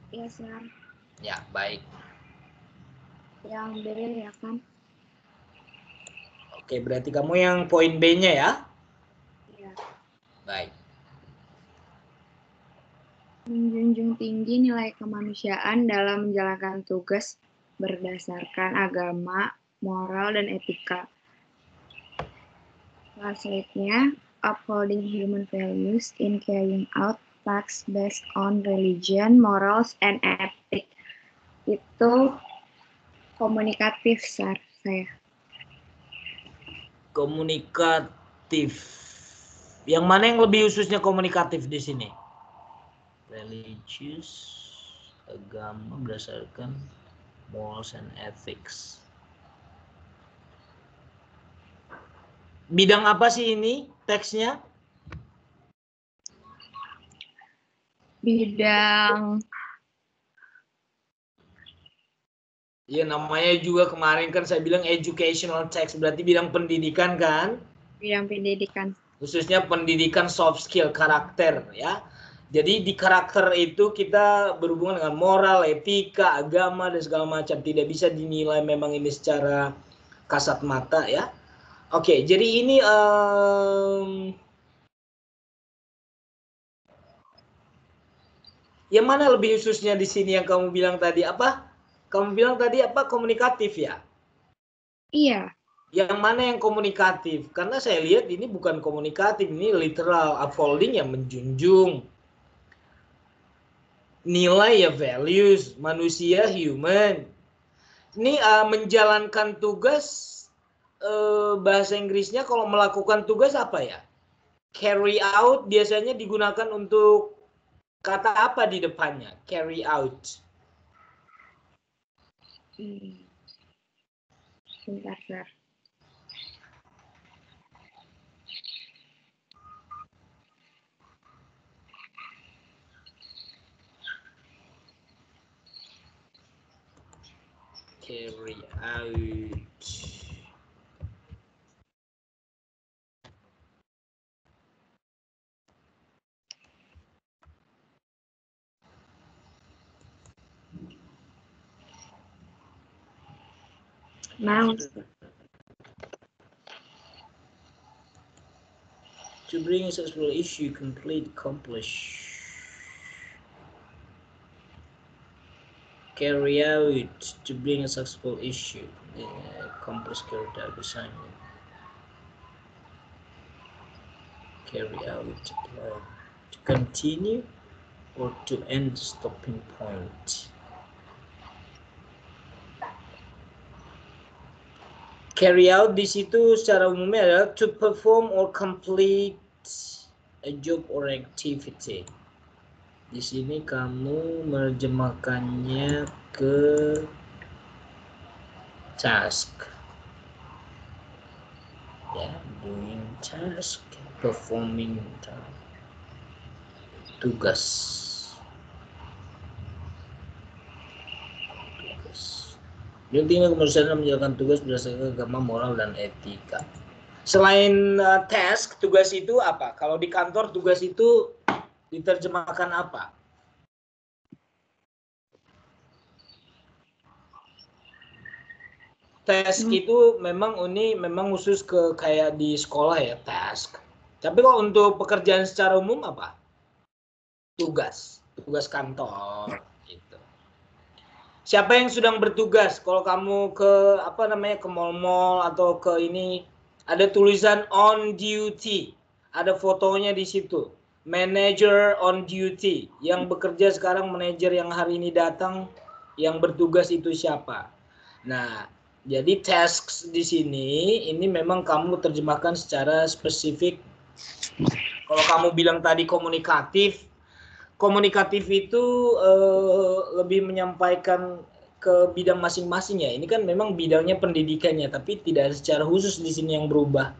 Ya, Sir. Ya, baik. Yang B ya kan? Oke, berarti kamu yang poin B-nya ya? Iya. Baik. Menjunjung tinggi nilai kemanusiaan dalam menjalankan tugas berdasarkan agama, moral, dan etika. Translate-nya, upholding human values in carrying out tasks based on religion, morals, and ethics. Itu komunikatif, Sir, saya. Komunikatif. Yang mana yang lebih khususnya komunikatif di sini? Religious, agama berdasarkan morals and ethics. Bidang apa sih ini teksnya? Bidang. Ya namanya juga kemarin kan saya bilang educational text, berarti bidang pendidikan kan? Bidang pendidikan. Khususnya pendidikan soft skill, karakter ya. Jadi di karakter itu kita berhubungan dengan moral, etika, agama dan segala macam. Tidak bisa dinilai memang ini secara kasat mata ya. Oke, jadi ini Yang mana lebih khususnya di sini yang kamu bilang tadi apa? Kamu bilang tadi apa? Komunikatif ya? Iya. Yang mana yang komunikatif? Karena saya lihat ini bukan komunikatif, ini literal upholding yang menjunjung nilai ya, values, manusia, human. Ini menjalankan tugas, bahasa Inggrisnya kalau melakukan tugas apa ya? Carry out biasanya digunakan untuk kata apa di depannya? Carry out. Bentar, Sir. Carry out. Mau. To bring a successful issue, complete, accomplish. Carry out, to bring a successful issue, accomplish, carry out assignment. Carry out, to continue or to end, stopping point. Carry out di situ secara umumnya adalah to perform or complete a job or activity. Di sini kamu menerjemahkannya ke task. Ya, doing task, performing tugas. Pentingnya kemanusiaan menjalankan tugas berdasarkan agama, moral, dan etika. Selain task, tugas itu apa? Kalau di kantor tugas itu diterjemahkan apa? Task itu memang khusus ke kayak di sekolah ya, task. Tapi kalau untuk pekerjaan secara umum apa? Tugas kantor gitu. Siapa yang sedang bertugas? Kalau kamu ke ke mall-mall atau ke ini ada tulisan on duty, ada fotonya di situ. Manager on duty, yang bekerja sekarang, manajer yang hari ini datang, yang bertugas itu siapa? Nah, jadi tasks di sini ini memang kamu terjemahkan secara spesifik. Kalau kamu bilang tadi komunikatif itu lebih menyampaikan ke bidang masing-masing ya. Ini kan memang bidangnya pendidikannya, tapi tidak secara khusus di sini yang berubah.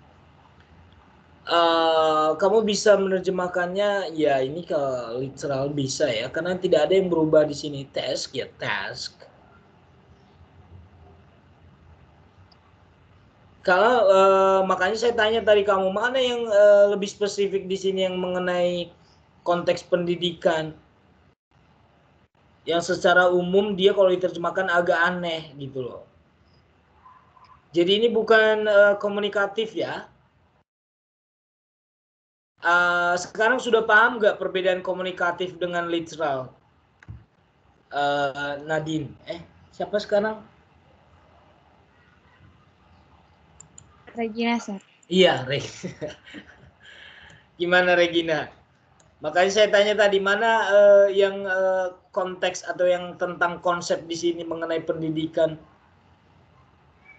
Kamu bisa menerjemahkannya ya ini ke literal bisa ya, karena tidak ada yang berubah di sini. Task ya task. Kalau makanya saya tanya tadi kamu mana yang lebih spesifik di sini yang mengenai konteks pendidikan, yang secara umum dia kalau diterjemahkan agak aneh gitu loh. Jadi ini bukan komunikatif ya. Sekarang sudah paham nggak perbedaan komunikatif dengan literal? Nadine, siapa sekarang? Regina, Sir. Iya, Gimana Regina? Makanya saya tanya tadi mana yang konteks atau yang tentang konsep di sini mengenai pendidikan.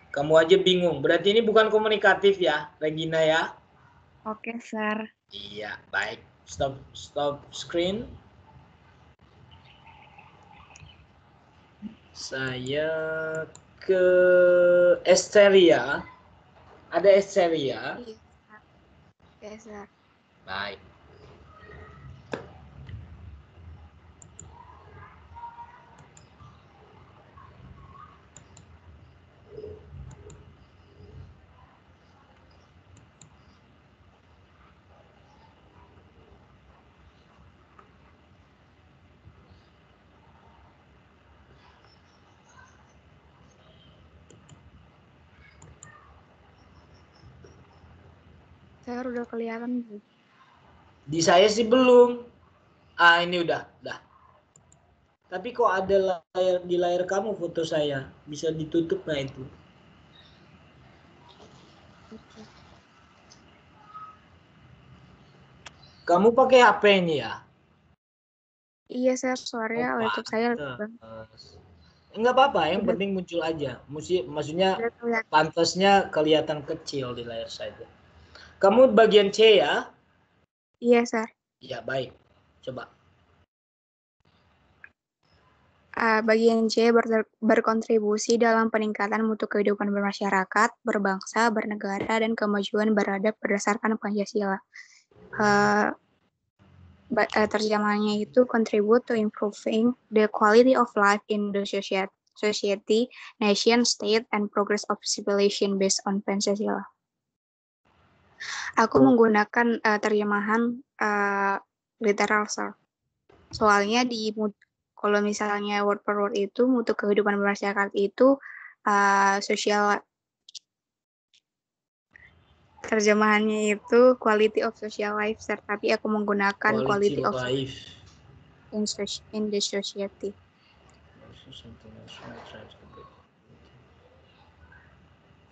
Kamu aja bingung. Berarti ini bukan komunikatif ya, Regina ya? Oke, Sir. Iya, baik. Stop screen. Saya ke Esteria. Ada Esteria? Oke, Sir. Baik. Saya udah kelihatan. Di saya sih belum. Ini udah. Tapi kok ada di layar kamu foto saya? Bisa ditutup nggak itu? Kamu pakai HP ini ya? Iya, Sir. Suaranya laptop saya Pantes. Enggak apa-apa, yang penting muncul aja. Maksudnya udah kelihatan. pantasnya kelihatan kecil di layar saya. Kamu bagian C ya? Iya, Sir. Ya, baik. Coba. Bagian C berkontribusi dalam peningkatan mutu kehidupan bermasyarakat, berbangsa, bernegara, dan kemajuan beradab berdasarkan Pancasila. Terjemahannya itu contribute to improving the quality of life in the society, nation, state, and progress of civilization based on Pancasila. Aku menggunakan terjemahan literal, Sir. Soalnya kalau misalnya word per word itu mutu kehidupan bermasyarakat itu sosial, terjemahannya itu quality of social life, Sir. Tapi aku menggunakan quality of life in the society.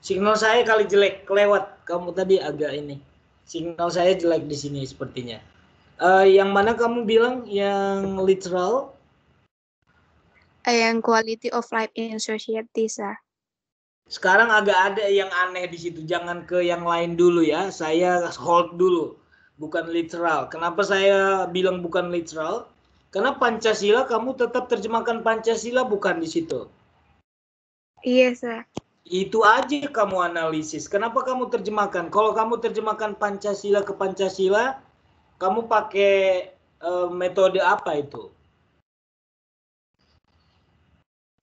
Signal saya kali jelek, kelewat. Kamu tadi agak ini. Signal saya jelek di sini sepertinya. Yang mana kamu bilang yang literal? Yang quality of life in society, Sir. Sekarang agak ada yang aneh di situ. Jangan ke yang lain dulu ya. Saya hold dulu. Bukan literal. Kenapa saya bilang bukan literal? Karena Pancasila, kamu tetap terjemahkan Pancasila bukan di situ. Iya, Sir. Itu aja kamu analisis. Kenapa kamu terjemahkan? Kalau kamu terjemahkan Pancasila ke Pancasila, kamu pakai metode apa itu?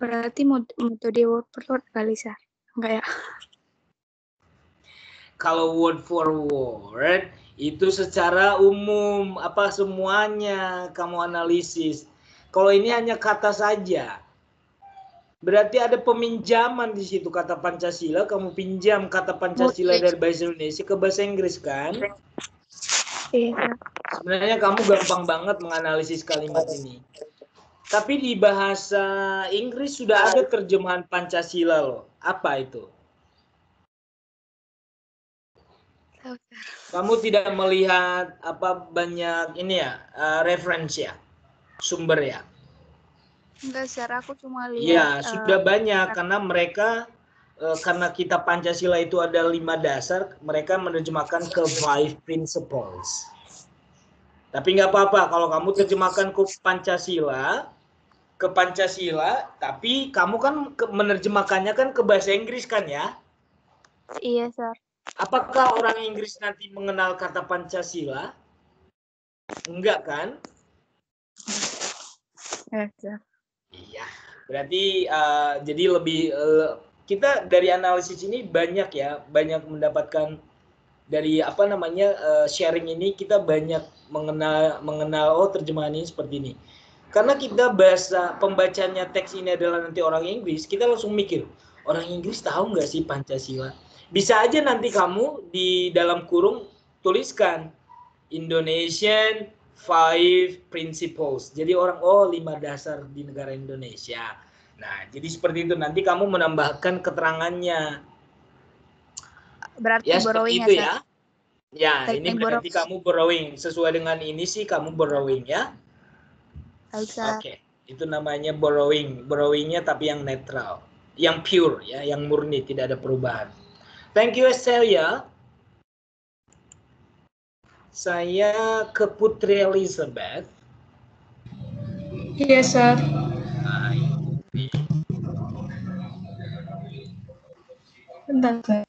Berarti metode word per word kali, Sir. Enggak ya? Kalau word for word itu secara umum, apa semuanya kamu analisis. Kalau ini hanya kata saja. Berarti ada peminjaman di situ kata Pancasila, kamu pinjam kata Pancasila dari bahasa Indonesia ke bahasa Inggris kan? Iya. Sebenarnya kamu gampang banget menganalisis kalimat ini. Tapi di bahasa Inggris sudah ada terjemahan Pancasila loh. Apa itu? Kamu tidak melihat apa banyak ini ya, referensi ya, sumber ya? Enggak, Sir. Aku cuma lihat. Iya, sudah banyak karena mereka karena kita Pancasila itu ada 5 dasar, mereka menerjemahkan ke 5 principles. Tapi nggak apa-apa kalau kamu terjemahkan ke Pancasila, tapi kamu kan menerjemahkannya kan ke bahasa Inggris kan ya? Iya, Sir. Apakah orang Inggris nanti mengenal kata Pancasila? Enggak kan? Iya. Iya. Berarti jadi lebih kita dari analisis ini banyak mendapatkan dari apa namanya sharing ini, kita banyak mengenal oh terjemahan ini seperti ini. Karena kita pembacanya teks ini adalah nanti orang Inggris, kita langsung mikir, orang Inggris tahu nggak sih Pancasila? Bisa aja nanti kamu di dalam kurung tuliskan Indonesian 5 principles. Jadi 5 dasar di negara Indonesia. Nah, jadi seperti itu nanti kamu menambahkan keterangannya. Berarti ya seperti itu ya. Ya, ini berarti kamu borrowing. Sesuai dengan ini sih kamu borrowing ya. Oke, itu namanya borrowing. Borrowingnya tapi yang netral, yang pure ya, yang murni, tidak ada perubahan. Thank you Estelia. Saya ke Putri Elizabeth. Yes, sir. Bentar, sir.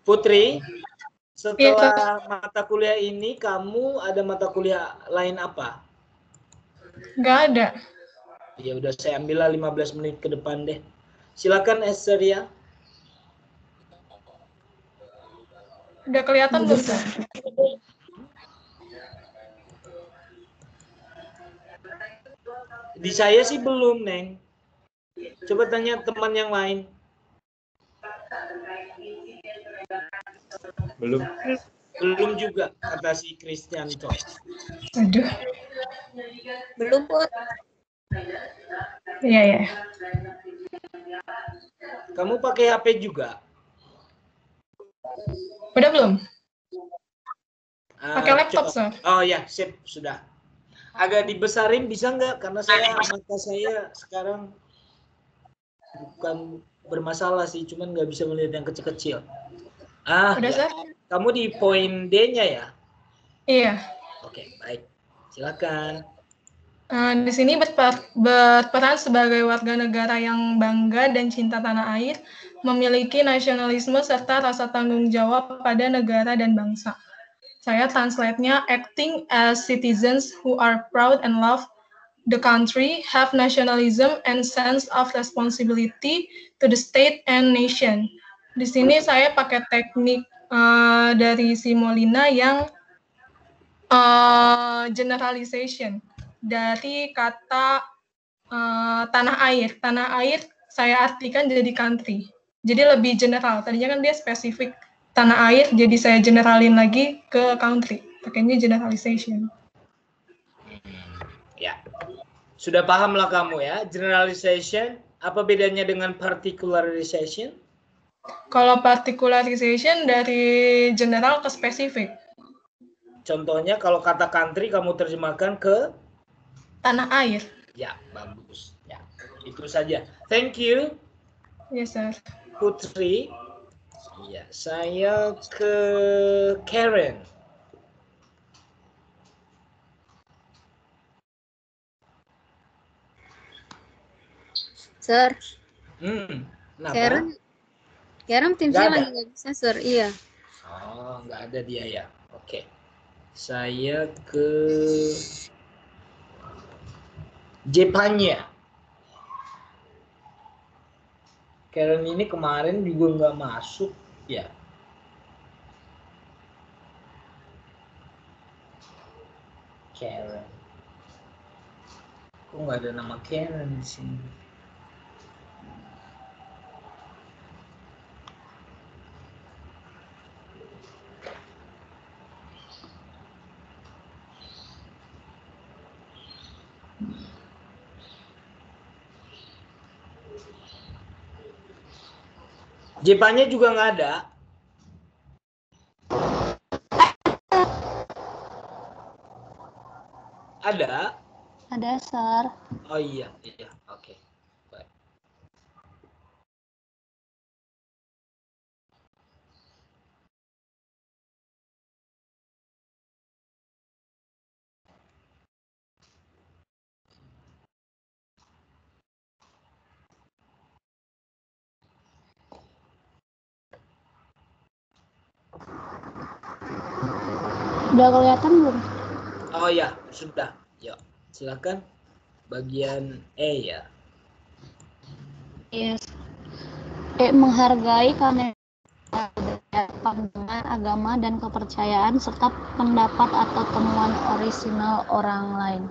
Putri, setelah mata kuliah ini, kamu ada mata kuliah lain apa? Nggak ada. Ya udah, saya ambillah 15 menit ke depan deh. Silakan Estelia. Udah kelihatan belum, Sir? Di saya sih belum, Neng. Coba tanya teman yang lain. Belum. Belum juga, kata si Kristianto. Aduh. Belum, Put. Iya, ya. Kamu pakai HP juga? Udah belum? Ah, Pakai laptop, coba. Sir. Oh ya, sip, sudah. Agak dibesarin bisa nggak? Karena mata saya sekarang bukan bermasalah sih, cuman nggak bisa melihat yang kecil-kecil. Udah, Ya. Sir? Kamu di poin D-nya ya? Iya. Oke, baik. Silakan. Di sini berperan sebagai warga negara yang bangga dan cinta tanah air, memiliki nasionalisme serta rasa tanggung jawab pada negara dan bangsa. Saya translate-nya, acting as citizens who are proud and love the country, have nationalism and sense of responsibility to the state and nation. Di sini saya pakai teknik dari Simolina yang generalization dari kata tanah air. Tanah air saya artikan jadi country. Jadi lebih general. Tadinya kan dia spesifik tanah air, jadi saya generalin lagi ke country. Pakainya generalization. Ya. Sudah paham lah kamu ya, generalization. Apa bedanya dengan particularization? Kalau particularization dari general ke spesifik. Contohnya kalau kata country kamu terjemahkan ke tanah air. Ya, bagus. Ya, itu saja. Thank you. Yes, sir. Putri. Ya, saya ke Karen. Sir. Kenapa? Karen tim saya lagi nggak bisa, Sir. Iya. Oh, nggak ada dia ya. Oke. Saya ke Jepanya. Karen ini kemarin juga nggak masuk ya. Karen. Kok nggak ada nama Karen di sini? Jepanya juga nggak ada. Ada? Ada, Sir. Oh iya, oke. Baik. Udah kelihatan belum? Oh ya, sudah. Yuk, silakan. Bagian E ya. Yes. Menghargai karena pandangan agama dan kepercayaan serta pendapat atau temuan orisinal orang lain.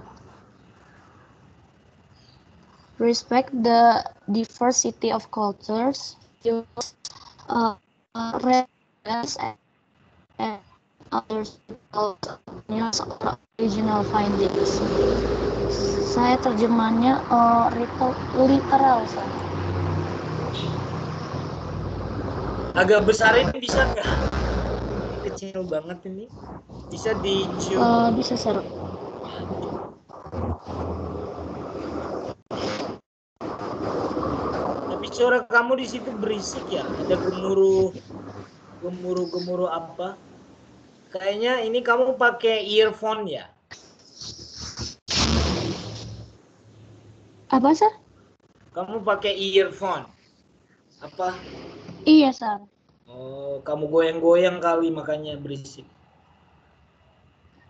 Respect the diversity of cultures, use reference and others opinions or original findings. Saya terjemahnya literal. Agak besarin bisa nggak? Kecil banget ini. Bisa dicium? Bisa, Sir. Tapi suara kamu di situ berisik ya. Ada gemuruh apa? Kayaknya ini kamu pakai earphone ya? Apa, Sir? Kamu pakai earphone. Apa? Iya, Sir. Oh, kamu goyang-goyang kali makanya berisik.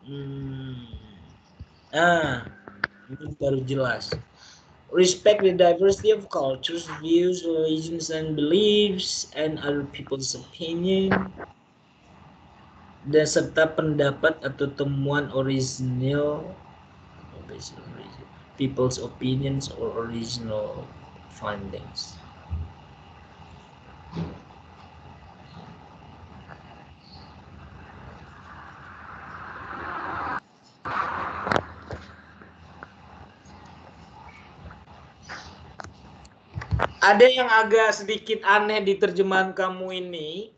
Ini baru jelas. Respect the diversity of cultures, views, religions, and beliefs, and other people's opinion. Dan serta pendapat atau temuan original people's opinions or original findings. Ada yang agak sedikit aneh di terjemahan kamu ini,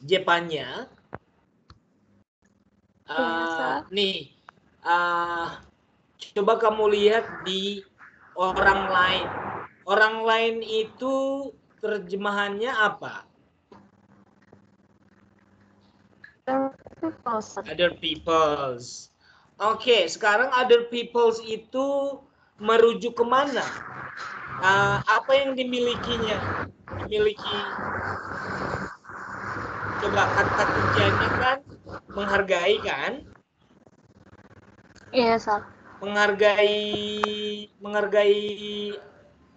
Jepanya. Nih, coba kamu lihat di orang lain. Orang lain itu terjemahannya apa? Other peoples. Oke, sekarang other peoples itu merujuk kemana? Apa yang dimilikinya? Coba kata kuncinya kan menghargai kan? Iya, Sir. Menghargai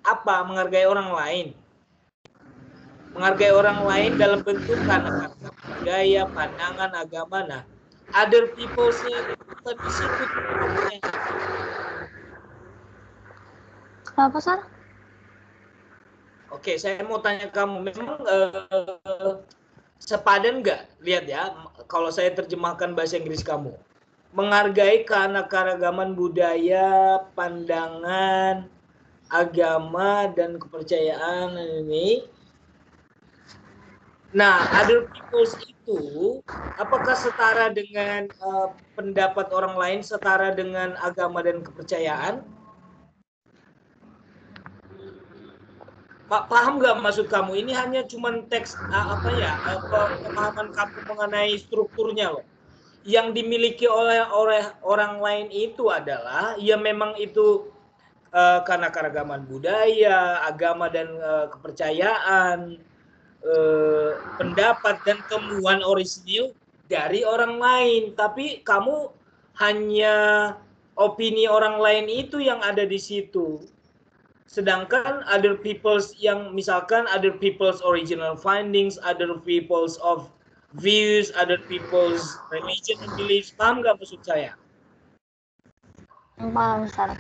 apa? Menghargai orang lain. Menghargai orang lain dalam bentuk karena budaya, pandangan, agama. Nah, other peoples-nya itu bukan di situ. Kenapa, Sir? Oke, saya mau tanya kamu, memang sepadan nggak? Lihat ya, kalau saya terjemahkan bahasa Inggris kamu. Menghargai keanekaragaman budaya, pandangan, agama, dan kepercayaan ini. Nah, other peoples itu apakah setara dengan pendapat orang lain, setara dengan agama dan kepercayaan? Pak, paham nggak maksud kamu? Ini hanya cuman teks pemahaman kamu mengenai strukturnya loh. Yang dimiliki oleh orang lain itu adalah ya memang itu karena keragaman budaya, agama dan kepercayaan, pendapat dan temuan orisinil dari orang lain. Tapi kamu hanya opini orang lain itu yang ada di situ. Sedangkan other people's yang misalkan other people's original findings, other people's of views, other people's religion and beliefs, paham nggak maksud saya? Paham, Sir.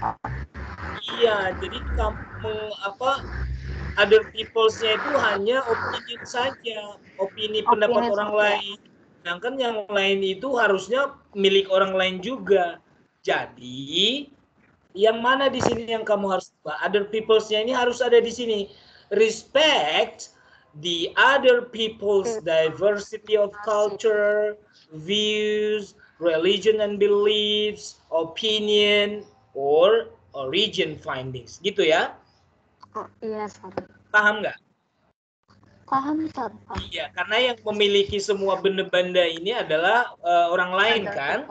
Iya, jadi kamu other people's-nya itu hanya opini saja, opini pendapat orang lain. Sedangkan yang lain itu harusnya milik orang lain juga. Jadi yang mana di sini yang kamu harus other people's-nya ini harus ada di sini. Respect the other people's diversity of culture, views, religion and beliefs, opinion, or origin findings. Gitu ya? Oh, iya, Sir. Paham nggak? Paham, Sir. Iya, karena yang memiliki semua benda-benda ini adalah orang lain kan?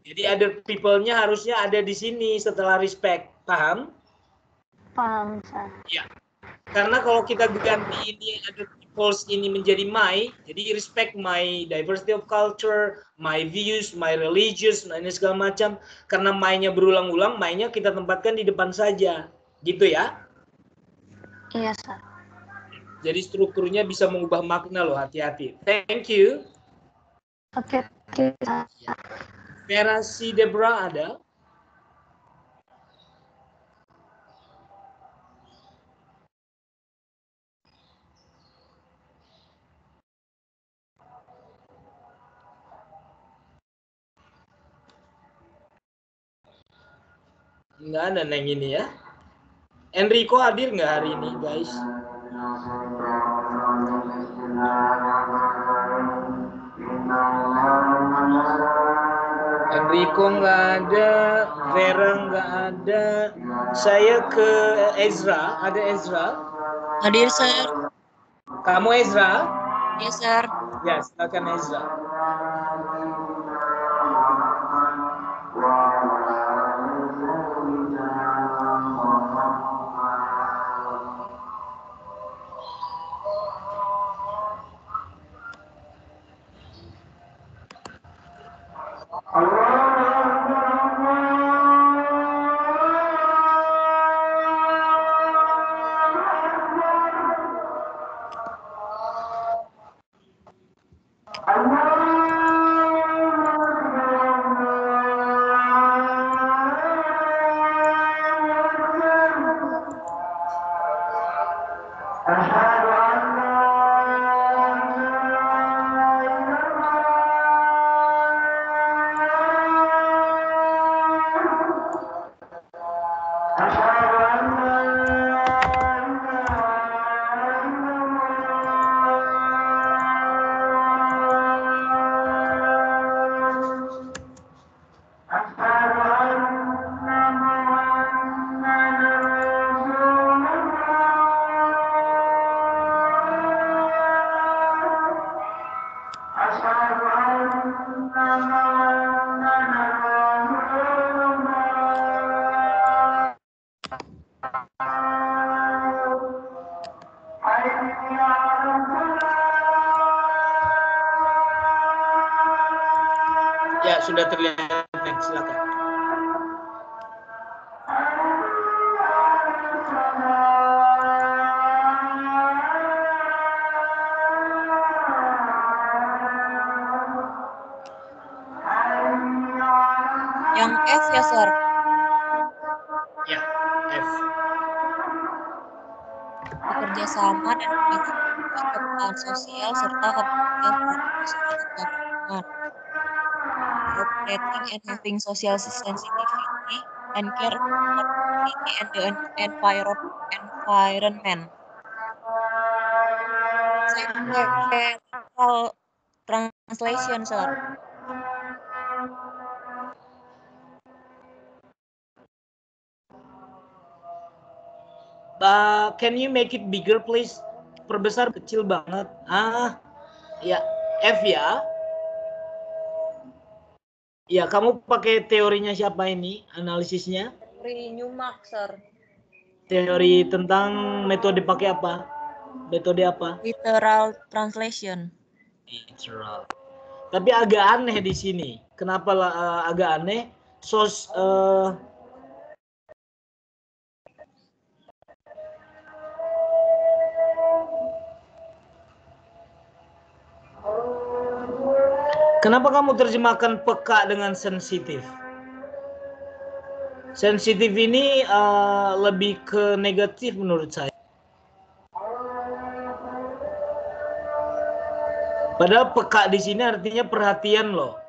Jadi other people-nya harusnya ada di sini setelah respect. Paham? Paham, Sir. Ya. Karena kalau kita ganti ini other people's ini menjadi my, jadi respect my diversity of culture, my views, my religious, ini segala macam. Karena my-nya berulang-ulang, my-nya kita tempatkan di depan saja. Gitu ya? Iya, Sir. Jadi strukturnya bisa mengubah makna loh, hati-hati. Thank you. Oke. Vera si Debra ada? Nggak ada Neng ini ya. Enrico hadir nggak hari ini, guys? Enrico nggak ada, Vera nggak ada. Saya ke Ezra, ada Ezra? Hadir, Sir. Kamu Ezra? Yes, Sir. Ya, silakan Ezra. Ya, sudah terlihat. Silakan. Yang F ya, Sir. Ya, F. Bekerja sama dan memiliki kepekaan sosial serta kepekaan masyarakat lingkungan. Cooperating and having social sensitivity and care for community and the environment. Saya pakai literal translation, Sir. Can you make it bigger, please? Perbesar, kecil banget. Ya, F ya. Ya, kamu pakai teorinya siapa ini? Analisisnya? Teori Newmark, Sir. Teori tentang metode pakai apa? Metode apa? Literal translation. Literal. Tapi agak aneh di sini. Kenapa agak aneh? Kenapa kamu terjemahkan peka dengan sensitif? Sensitif ini lebih ke negatif menurut saya. Padahal peka di sini artinya perhatian loh.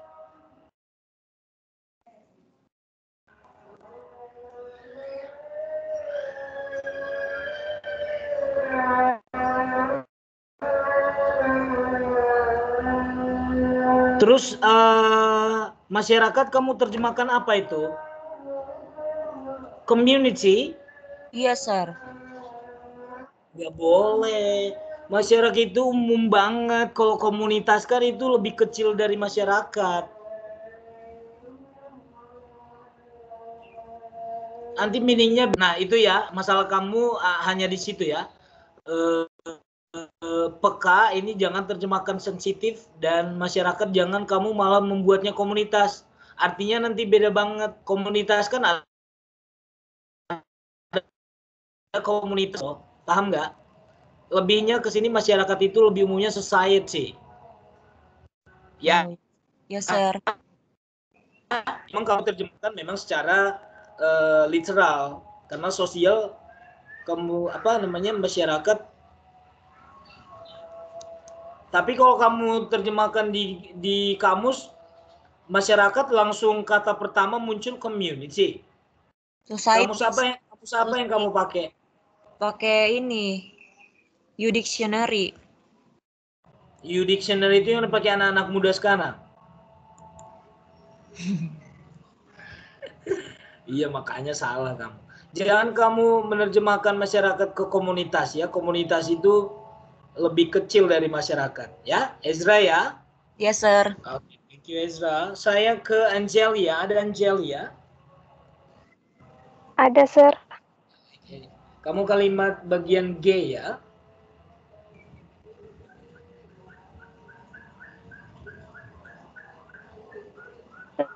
Terus masyarakat kamu terjemahkan apa itu? Community? Iya, Sir. Gak boleh. Masyarakat itu umum banget. Kalau komunitas kan itu lebih kecil dari masyarakat. Nanti meaningnya, nah itu ya, masalah kamu hanya di situ ya. Peka ini jangan terjemahkan sensitif dan masyarakat jangan kamu malah membuatnya komunitas. Artinya nanti beda banget. Komunitas kan ada komunitas, paham nggak? Lebihnya ke sini masyarakat itu lebih umumnya society. Ya. Ya, Sir. Memang kamu terjemahkan memang secara literal karena sosial kamu masyarakat. Tapi kalau kamu terjemahkan di kamus masyarakat langsung kata pertama muncul community. Kamus apa yang kamu pakai? Pakai ini U-Dictionary. U-Dictionary itu yang dipakai anak-anak muda sekarang. Iya, makanya salah kamu. Jangan kamu menerjemahkan masyarakat ke komunitas ya. Komunitas itu lebih kecil dari masyarakat ya. Ezra ya? Yes, Sir. Oke, thank you Ezra. Saya ke Angelia. Ada Angelia? Ada, Sir. Kamu kalimat bagian G ya.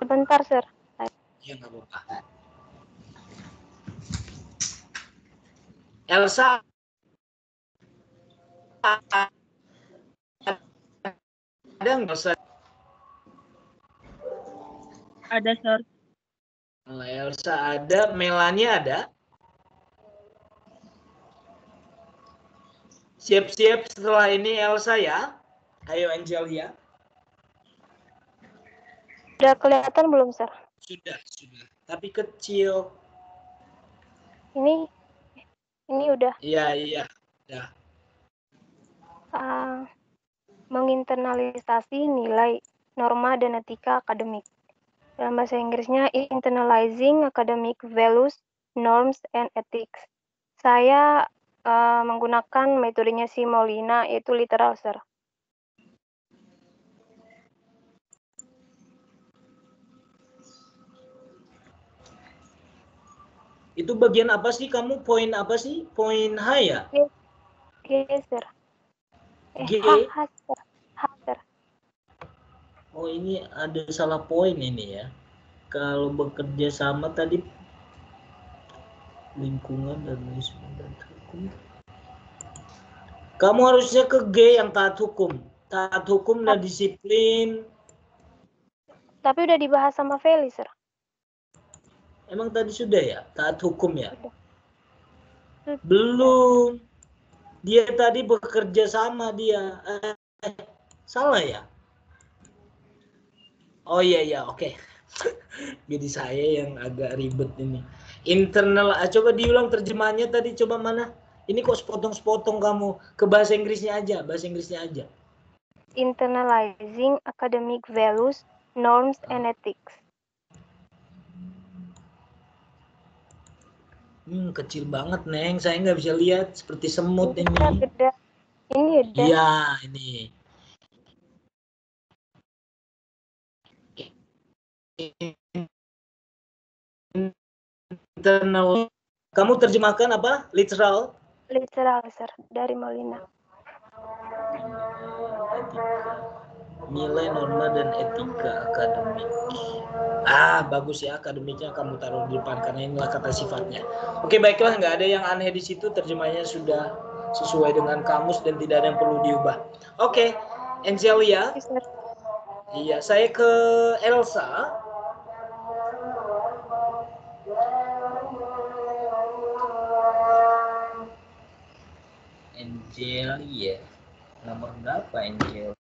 Sebentar, Sir. Ya, nggak apa-apa. Elsa ada nggak, Elsa? Ada, Sir. Elsa ada, Melanie ada. Siap-siap setelah ini Elsa ya. Ayo Angelia. Sudah kelihatan belum, Sir? Sudah. Tapi kecil. Ini udah. Iya. Ya. Menginternalisasi nilai, norma, dan etika akademik. Dalam bahasa Inggrisnya, internalizing academic values, norms, and ethics. Saya menggunakan metodenya si Molina, yaitu literal, Sir. Itu bagian apa sih kamu? Poin apa sih? Poin H ya? G, Sir. G. H, Sir. Oh, ini ada salah poin ini ya. Kalau bekerja sama tadi lingkungan dan hukum. Kamu harusnya ke G yang taat hukum. Taat hukum dan disiplin. Tapi udah dibahas sama Feli, Sir. Emang tadi sudah ya? Taat hukum ya? Sudah. Belum. Dia tadi bekerja sama dia. Salah ya? Oh iya, oke. Jadi saya yang agak ribet ini. Internal, coba diulang terjemahannya tadi, coba mana? Ini kok sepotong-sepotong kamu. Ke bahasa Inggrisnya aja, Internalizing academic values, norms, and ethics. Kecil banget, Neng. Saya nggak bisa lihat, seperti semut ini. Gede. Ini udah. Iya, ini. Internal. Kamu terjemahkan apa? Literal? Literal, Sir, dari Molina. Nilai, norma, dan etika akademik. Bagus ya, akademiknya kamu taruh di depan karena inilah kata sifatnya. Oke, baiklah, nggak ada yang aneh di situ, terjemahnya sudah sesuai dengan kamus dan tidak ada yang perlu diubah. Oke, Angelia. Iya, saya ke Elsa. Angelia. Nomor berapa Angelia?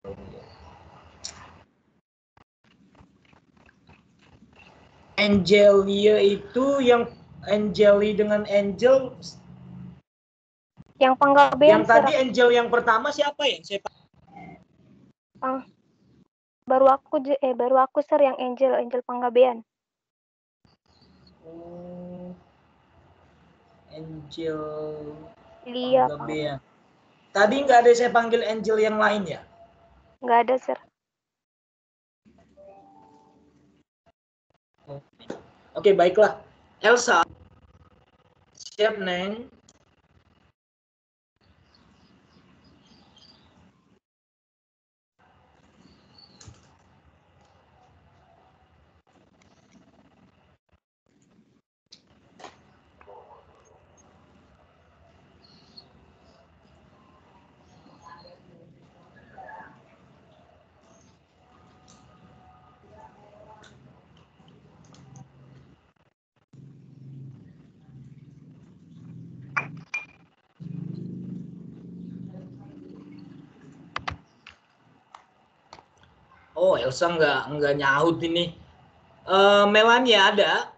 Angelia itu yang Angeli dengan Angel. Yang penggabean. Yang tadi Angel yang pertama siapa ya? Baru aku Sir yang Angel penggabean. Oh, Angel Lia. penggabean. Tadi nggak ada saya panggil Angel yang lain ya? Nggak ada, Sir. Oke, baiklah. Elsa. Siap, Neng. Oh, Elsa nggak nyaut ini. Melania ada?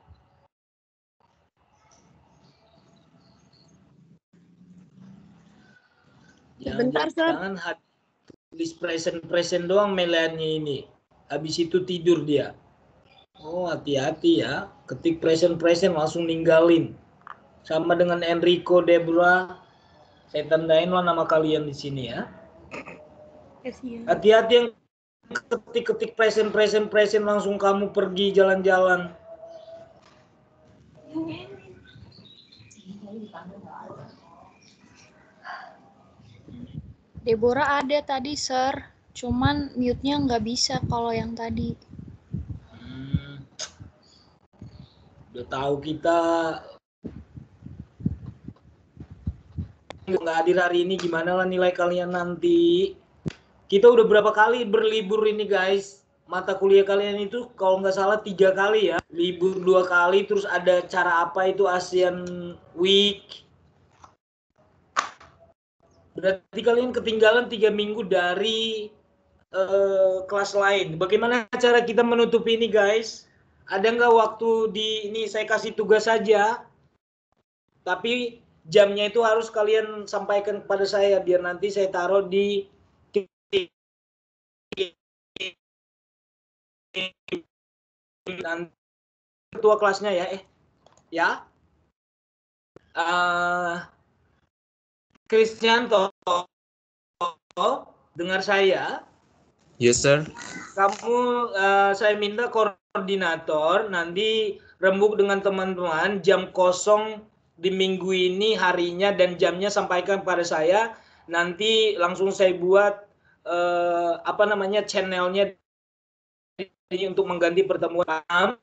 Bentar, Sir. Jangan tulis present doang Melania ini. Habis itu tidur dia. Oh, hati-hati ya. Ketik present langsung ninggalin. Sama dengan Enrico, Deborah. Saya tandain lah nama kalian di sini ya. Hati-hati yang ketik present langsung kamu pergi jalan-jalan. Deborah ada tadi, Sir. Cuman mute-nya nggak bisa kalau yang tadi. Udah tahu kita nggak hadir hari ini, gimana lah nilai kalian nanti. Kita udah berapa kali berlibur ini guys. Mata kuliah kalian itu kalau nggak salah 3 kali ya. Libur 2 kali, terus ada cara apa itu Asian Week. Berarti kalian ketinggalan 3 minggu dari kelas lain. Bagaimana cara kita menutupi ini guys? Ada nggak waktu di ini saya kasih tugas saja. Tapi jamnya itu harus kalian sampaikan kepada saya biar nanti saya taruh di ketua kelasnya ya. Kristianto, dengar saya? Yes, sir. Kamu saya minta koordinator nanti rembuk dengan teman-teman jam kosong di minggu ini harinya dan jamnya sampaikan pada saya. Nanti langsung saya buat channelnya untuk mengganti pertemuan.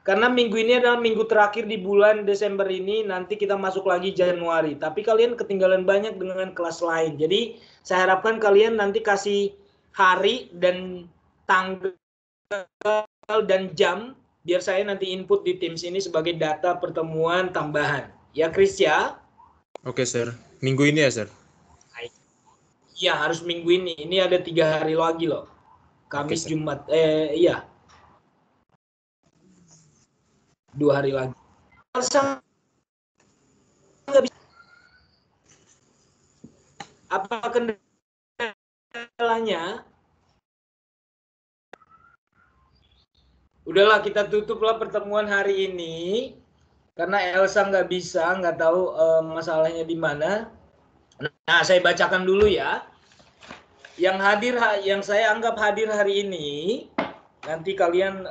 Karena minggu ini adalah minggu terakhir di bulan Desember ini, nanti kita masuk lagi Januari. Tapi kalian ketinggalan banyak dengan kelas lain. Jadi saya harapkan kalian nanti kasih hari dan tanggal dan jam, biar saya nanti input di Teams ini sebagai data pertemuan tambahan. Ya Chris ya? Oke, Sir. Minggu ini ya, Sir? Iya, harus minggu ini. Ini ada 3 hari lagi loh. Kamis, Oke, Jumat. Iya. 2 hari lagi. Apa kendalanya? Udahlah, kita tutuplah pertemuan hari ini. Karena Elsa nggak bisa, nggak tahu masalahnya di mana. Nah, saya bacakan dulu ya. Yang hadir, yang saya anggap hadir hari ini, nanti kalian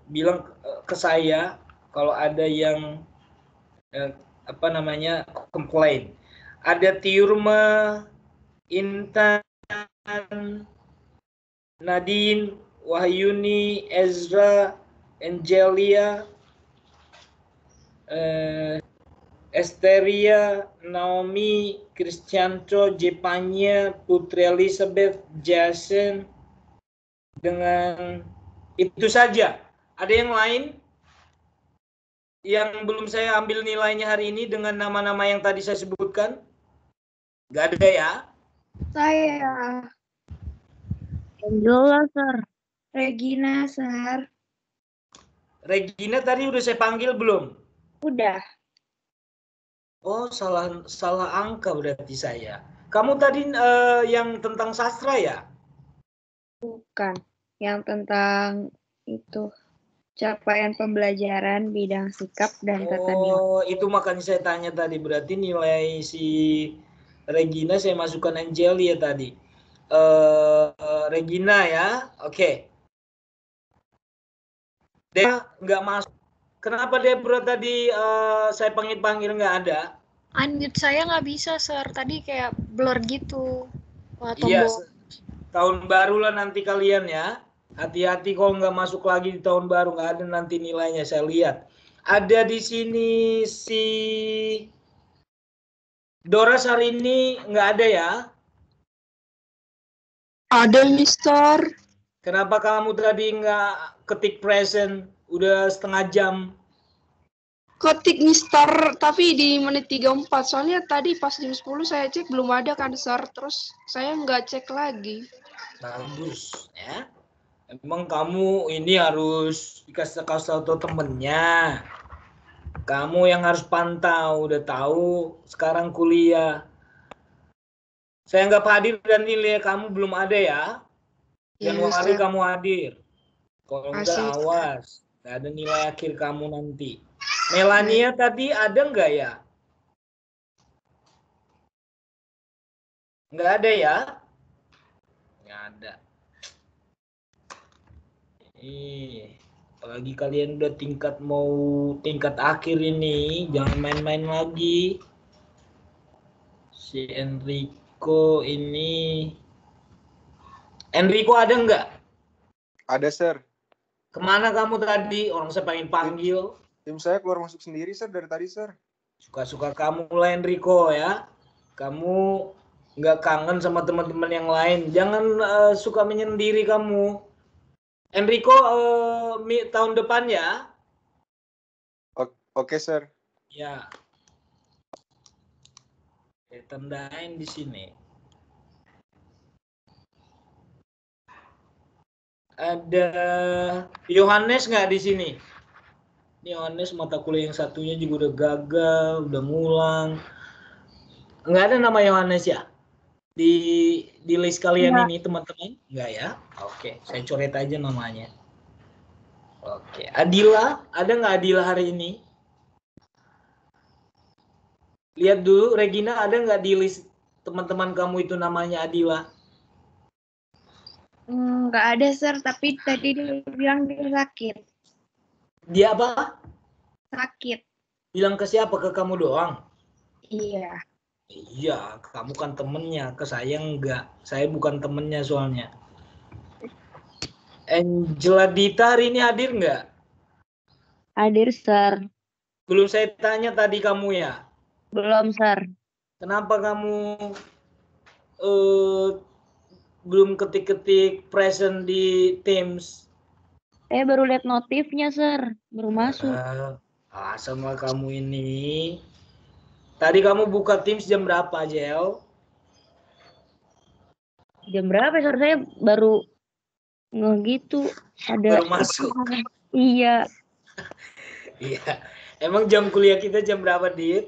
bilang ke saya kalau ada yang komplain. Ada Tiurma, Intan, Nadine, Wahyuni, Ezra, Angelia, Esteria, Naomi, Cristianto, Jepanya, Putri Elizabeth, Jason, dengan itu saja. Ada yang lain yang belum saya ambil nilainya hari ini dengan nama-nama yang tadi saya sebutkan? Gak ada ya? Saya. Angela, Sir. Regina, Sir. Regina tadi udah saya panggil belum? Udah. Oh, salah angka berarti saya. Kamu tadi yang tentang sastra ya? Bukan. Yang tentang itu. Capaian pembelajaran bidang sikap dan tata nilai. Oh, itu makanya saya tanya tadi. Berarti nilai si Regina saya masukkan Angelia tadi. Regina ya, oke. Dia nggak masuk. Kenapa Debra tadi saya panggil nggak ada? Unmute saya nggak bisa, Sir. Tadi kayak blur gitu. Wah, Iya, tombol. tahun baru lah nanti kalian ya. Hati-hati kalau nggak masuk lagi di tahun baru, nggak ada nanti nilainya, saya lihat. Ada di sini si Doras hari ini nggak ada ya? Ada, Mister. Kenapa kamu tadi nggak ketik present? Udah setengah jam. Ketik Mister, tapi di menit 34. Soalnya tadi pas jam 10 saya cek belum ada kan, Sir. Terus saya nggak cek lagi. Bagus ya. Emang kamu ini harus dikasih tahu temennya. Kamu yang harus pantau, udah tahu sekarang kuliah. Saya nggak hadir dan nilai kamu belum ada ya. Januari kamu hadir. Kalau enggak awas, nggak ada nilai akhir kamu nanti. Melania tadi ada nggak ya? Nggak ada ya? Nggak ada. Apalagi kalian udah tingkat akhir ini, jangan main-main lagi. Si Enrico ini, Enrico ada nggak? Ada, Sir. Kemana kamu tadi? Orang saya pengen panggil. Tim saya keluar masuk sendiri, Sir, dari tadi, Sir. Suka-suka kamu lah, Enrico ya. Kamu nggak kangen sama teman-teman yang lain. Jangan suka menyendiri kamu. Enrico tahun depan ya. Oke, Sir. Ya. Tandain di sini. Ada Yohanes nggak di sini? Ini Yohanes mata kuliah yang satunya juga udah gagal, udah ngulang. Nggak ada nama Yohanes ya? Di list kalian ini teman-teman? Nggak ya? Oke, saya coret aja namanya. Oke, Adila, ada nggak Adila hari ini? Lihat dulu, Regina, ada nggak di list teman-teman kamu itu namanya Adila? Nggak ada, Sir. Tapi tadi dia bilang dia sakit. Dia apa? Sakit. Bilang ke siapa? Ke kamu doang? Iya. Iya, kamu kan temennya. Ke saya enggak. Saya bukan temennya soalnya. Angela Dita hari ini hadir nggak? Hadir, Sir. Belum saya tanya tadi kamu ya? Belum, Sir. Kenapa kamu belum ketik-ketik present di Teams? Baru lihat notifnya, Sir. Baru masuk. Sama kamu ini. Tadi kamu buka Teams jam berapa, Jel? Jam berapa, Sir? Saya baru gitu. Baru masuk. Iya. Iya. Emang jam kuliah kita jam berapa, Dit?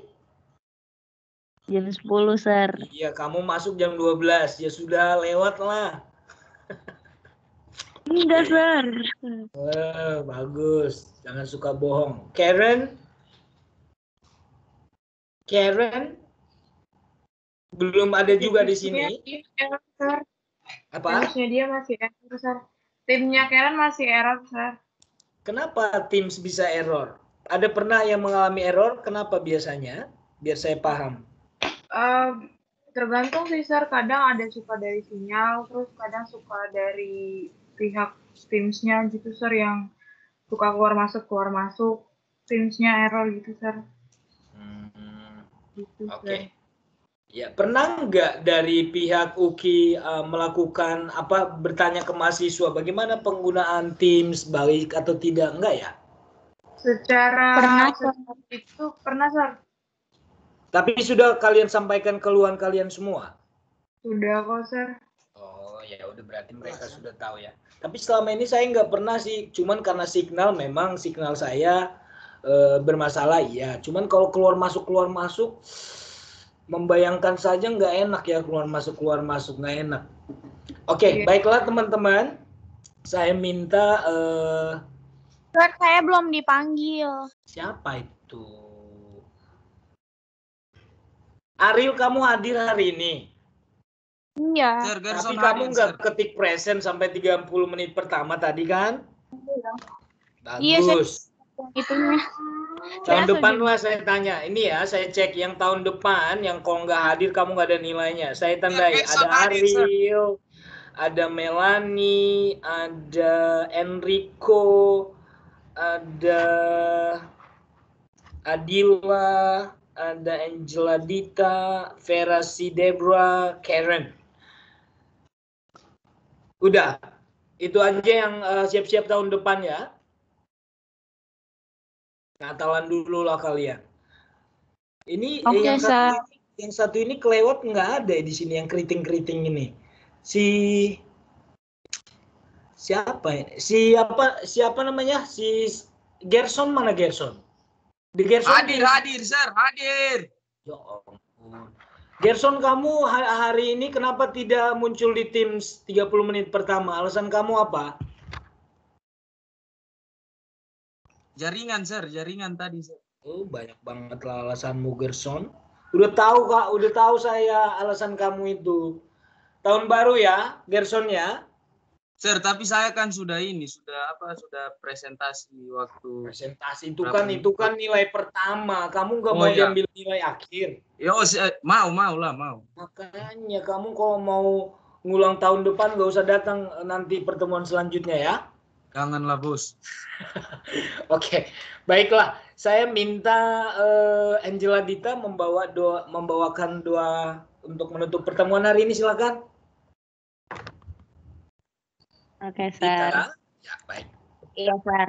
Jam 10, Sir. Iya, kamu masuk jam 12. Ya sudah lewat lah. Enggak, Sir. Bagus. Jangan suka bohong. Karen? Belum ada juga di sini. Apa? Timsnya dia masih error, Sir. Timnya Karen masih error, Sir. Kenapa Teams bisa error? Ada pernah yang mengalami error? Kenapa biasanya? Biar saya paham. Tergantung sih, Sir. Kadang ada suka dari sinyal, terus kadang suka dari pihak Teams-nya gitu, Sir, yang suka keluar masuk Teams-nya error gitu, Sir. Gitu, Oke. Ya, pernah nggak dari pihak UKI melakukan bertanya ke mahasiswa bagaimana penggunaan Teams, baik atau tidak? Enggak ya? Secara itu pernah, Sir. Tapi sudah kalian sampaikan keluhan kalian semua? Sudah kok, Sir. Oh ya udah, berarti mereka sudah tahu ya. Tapi selama ini saya nggak pernah sih, cuman karena memang signal saya bermasalah ya. Cuman kalau keluar masuk membayangkan saja nggak enak ya, keluar masuk nggak enak. Oke, baiklah teman-teman, saya minta Sir, saya belum dipanggil. Siapa itu? Ariel, kamu hadir hari ini? Iya. Tapi kamu nggak ketik present sampai 30 menit pertama tadi kan? Iya, Bagus. Itunya. Tahun depan lah saya tanya. Ini ya, saya cek yang tahun depan, yang kalau nggak hadir kamu nggak ada nilainya. Saya tandai. Ada Ariel, ada Melanie, ada Enrico, ada Adila, ada Angela Dita, Vera Debra, Karen. Udah, itu aja yang siap-siap tahun depan ya. Natalan dulu lah kalian. Ini yang satu ini kelewat nggak ada di sini, yang keriting-keriting ini. Siapa namanya? Si Gerson, mana Gerson? Hadir, Sir, hadir. Ya ampun. Gerson, kamu hari ini kenapa tidak muncul di Teams 30 menit pertama? Alasan kamu apa? Jaringan, Sir, jaringan tadi, Sir. Oh, banyak banget lah alasanmu, Gerson. Udah tahu, Kak, udah tahu saya alasan kamu itu. Tahun baru ya, Gerson ya? Sir, tapi saya kan sudah presentasi waktu. Presentasi itu kan nilai pertama. Kamu nggak mau diambil nilai akhir. Yo, mau. Makanya kamu kalau mau ngulang tahun depan nggak usah datang nanti pertemuan selanjutnya ya. Janganlah, Bos. Oke, baiklah. Saya minta Angela Dita membawakan doa untuk menutup pertemuan hari ini, silakan. Oke, Sir. Ya, baik. Iya, Sir.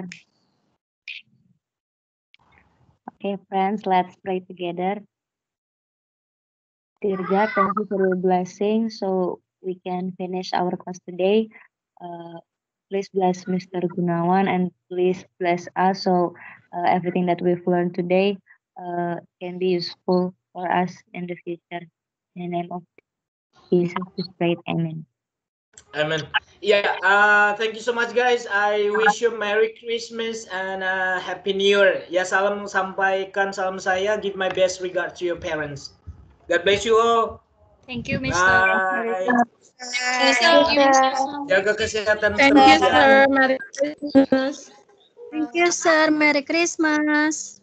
Okay, friends, let's pray together. Dear God, thank you for your blessing so we can finish our class today. Please bless Mr. Gunawan and please bless us so everything that we've learned today can be useful for us in the future. In the name of Jesus, we pray. Amen. Amen. Yeah, thank you so much guys. I wish you Merry Christmas and Happy New Year. Ya, sampaikan salam saya. Give my best regard to your parents. God bless you all. Thank you, Mr. Bye. Jaga kesehatan. Thank you, sir. Merry Christmas. Thank you, sir. Merry Christmas.